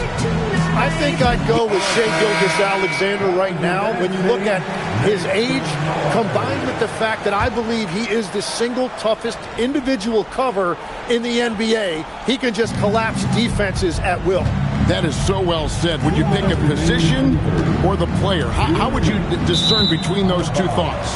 I think I'd go with Shai Gilgeous-Alexander right now. When you look at his age, combined with the fact that I believe he is the single toughest individual cover in the NBA, he can just collapse defenses at will. That is so well said. Would you pick a position or the player? How would you discern between those two thoughts?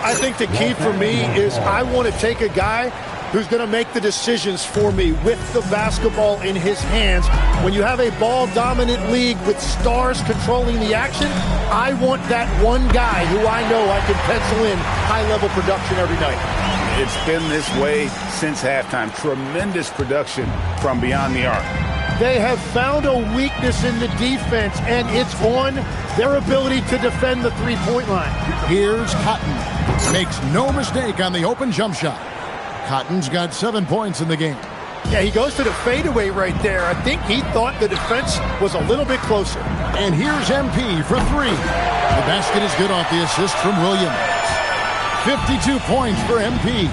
I think the key for me is I want to take a guy who's going to make the decisions for me with the basketball in his hands. When you have a ball-dominant league with stars controlling the action, I want that one guy who I know I can pencil in high-level production every night. It's been this way since halftime. Tremendous production from beyond the arc. They have found a weakness in the defense, and it's on their ability to defend the three-point line. Here's Cotton. Makes no mistake on the open jump shot. Cotton's got 7 points in the game. Yeah, he goes to the fadeaway right there. I think he thought the defense was a little bit closer. And here's MP for three. The basket is good off the assist from Williams. 52 points for MP.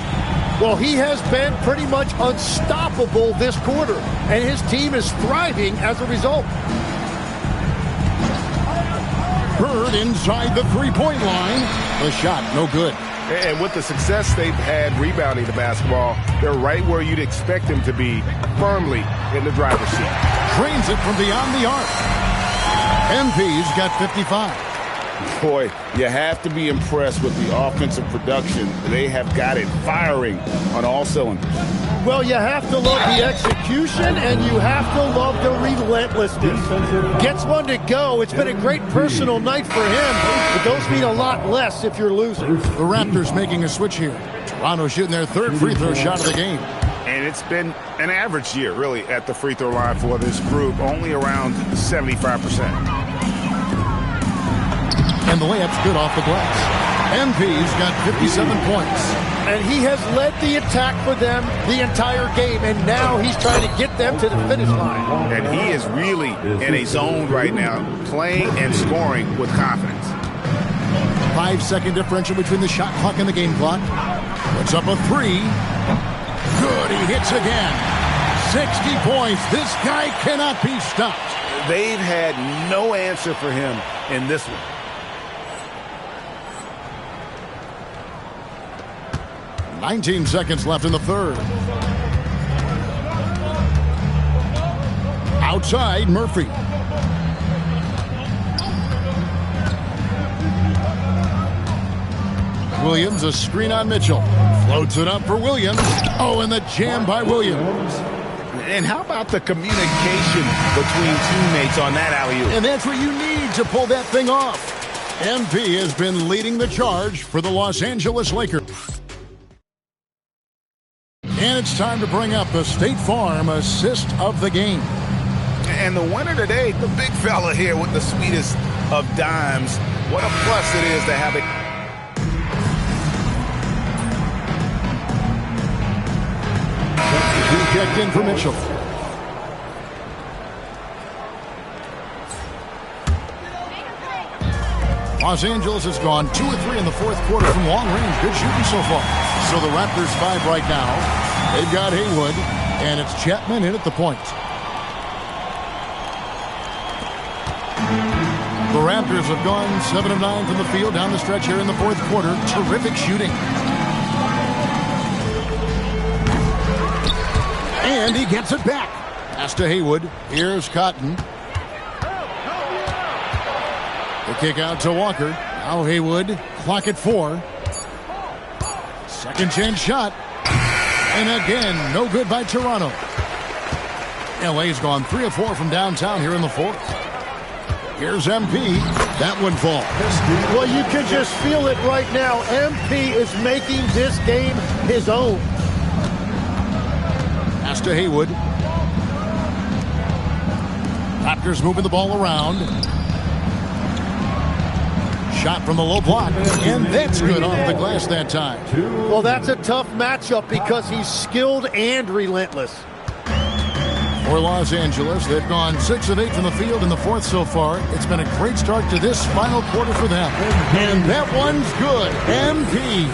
Well, he has been pretty much unstoppable this quarter, and his team is thriving as a result. Bird inside the three-point line. The shot, no good. And with the success they've had rebounding the basketball, they're right where you'd expect them to be, firmly in the driver's seat. Drains it from beyond the arc. MP's got 55. Boy, you have to be impressed with the offensive production. They have got it firing on all cylinders. Well, you have to love the execution, and you have to love the relentlessness. Gets one to go. It's been a great personal night for him, but those mean a lot less if you're losing. The Raptors making a switch here. Toronto shooting their third free throw shot of the game. And it's been an average year, really, at the free throw line for this group, only around 75%. And the layup's good off the glass. MP's got 57 points. And he has led the attack for them the entire game, and now he's trying to get them to the finish line. And he is really in a zone right now, playing and scoring with confidence. 5-second differential between the shot clock and the game clock. Puts up a three. Good, he hits again. 60 points. This guy cannot be stopped. They've had no answer for him in this one. 19 seconds left in the third. Outside, Murphy. Williams, a screen on Mitchell. Floats it up for Williams. Oh, and the jam by Williams. And how about the communication between teammates on that alley-oop? And that's what you need to pull that thing off. MP has been leading the charge for the Los Angeles Lakers. And it's time to bring up the State Farm assist of the game. And the winner today, the big fella here with the sweetest of dimes. What a plus it is to have it. checked in for Mitchell. Los Angeles has gone 2 of 3 in the fourth quarter from long range. Good shooting so far. So the Raptors 5 right now. They've got Haywood, and it's Chapman in at the point. The Raptors have gone 7 of 9 from the field down the stretch here in the fourth quarter. Terrific shooting. And he gets it back. Pass to Haywood. Here's Cotton. The kick out to Walker. Now Haywood. Clock at 4. Second chance shot. And again, no good by Toronto. LA's gone 3 of 4 from downtown here in the fourth. Here's MP. That one falls. Well, you can just feel it right now. MP is making this game his own. Pass to Haywood. Raptors moving the ball around. Shot from the low block, and that's good off the glass that time. Well, that's a tough matchup because he's skilled and relentless. For Los Angeles, they've gone 6 of 8 from the field in the fourth so far. It's been a great start to this final quarter for them. And that one's good. MP.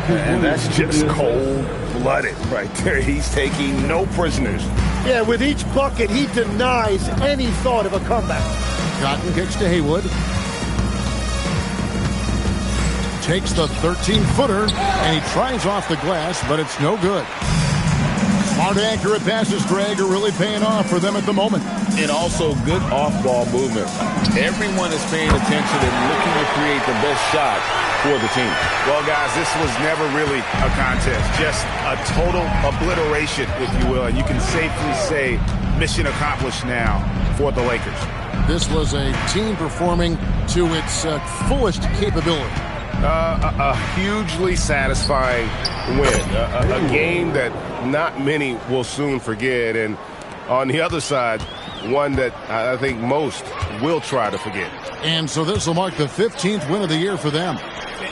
And that's just cold-blooded right there. He's taking no prisoners. Yeah, with each bucket, he denies any thought of a comeback. Cotton kicks to Haywood. Takes the 13-footer, and he tries off the glass, but it's no good. Smart, accurate passes, Greg, are really paying off for them at the moment. And also good off-ball movement. Everyone is paying attention and looking to create the best shot for the team. Well, guys, this was never really a contest. Just a total obliteration, if you will. And you can safely say mission accomplished now for the Lakers. This was a team performing to its fullest capability. A hugely satisfying win. A game that not many will soon forget. And on the other side, one that I think most will try to forget. And so this will mark the 15th win of the year for them.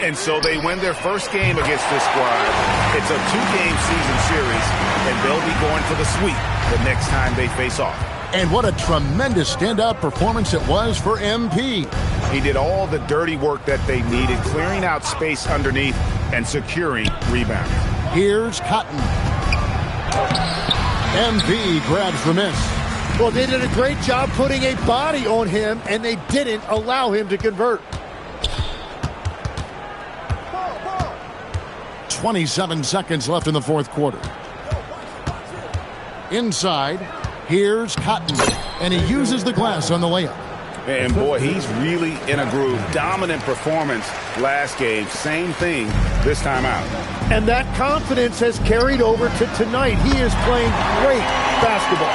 And so they win their first game against this squad. It's a 2-game season series, and they'll be going for the sweep the next time they face off. And what a tremendous standout performance it was for MP. He did all the dirty work that they needed, clearing out space underneath and securing rebounds. Here's Cotton. MP grabs the miss. Well, they did a great job putting a body on him, and they didn't allow him to convert. 27 seconds left in the fourth quarter. Inside, here's Cotton, and he uses the glass on the layup. And boy, he's really in a groove. Dominant performance last game. Same thing this time out. And that confidence has carried over to tonight. He is playing great basketball.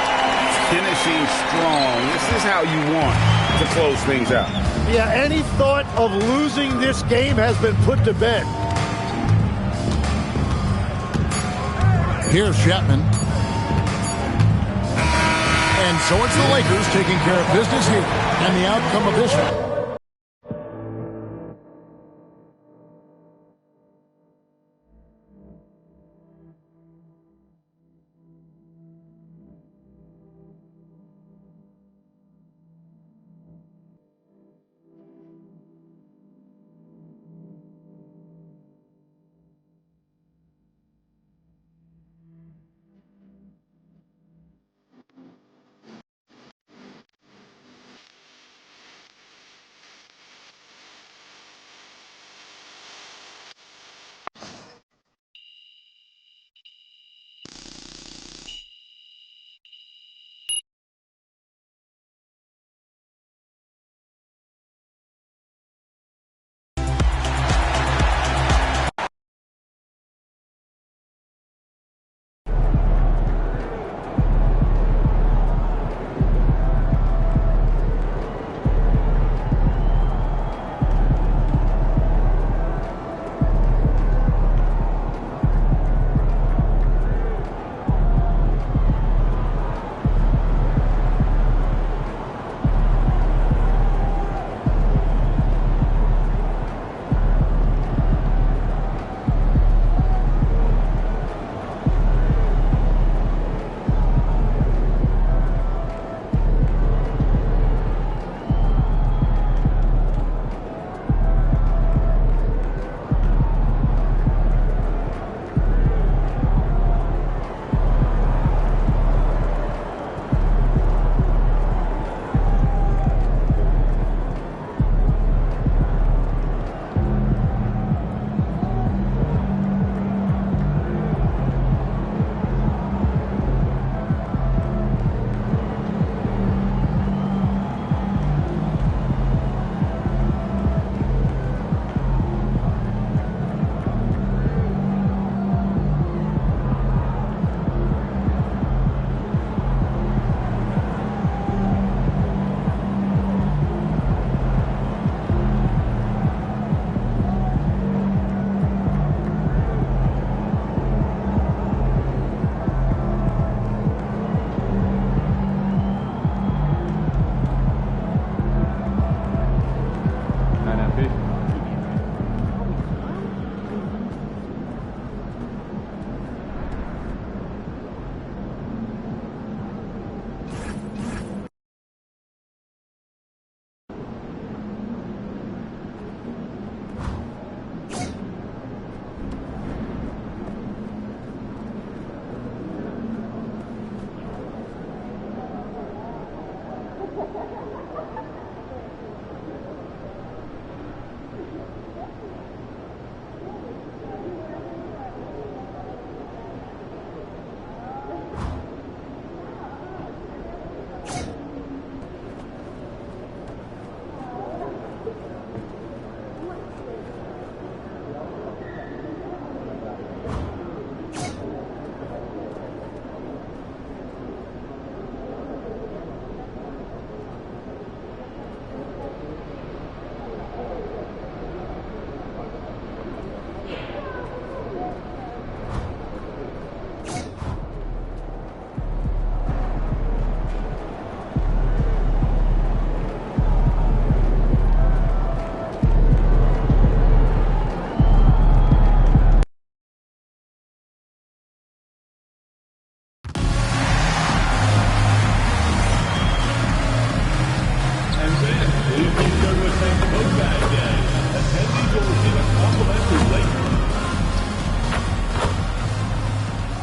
Finishing strong. This is how you want to close things out. Yeah, any thought of losing this game has been put to bed. Here's Chapman. And so it's the Lakers taking care of business here. And the outcome of this one.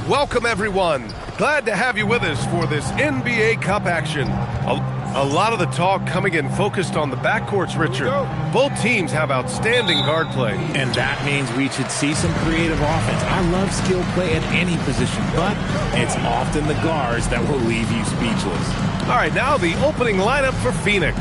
Welcome, everyone. Glad to have you with us for this NBA Cup action. A lot of the talk coming in focused on the backcourts, Richard. Both teams have outstanding guard play. And that means we should see some creative offense. I love skill play at any position, but it's often the guards that will leave you speechless. All right, now the opening lineup for Phoenix.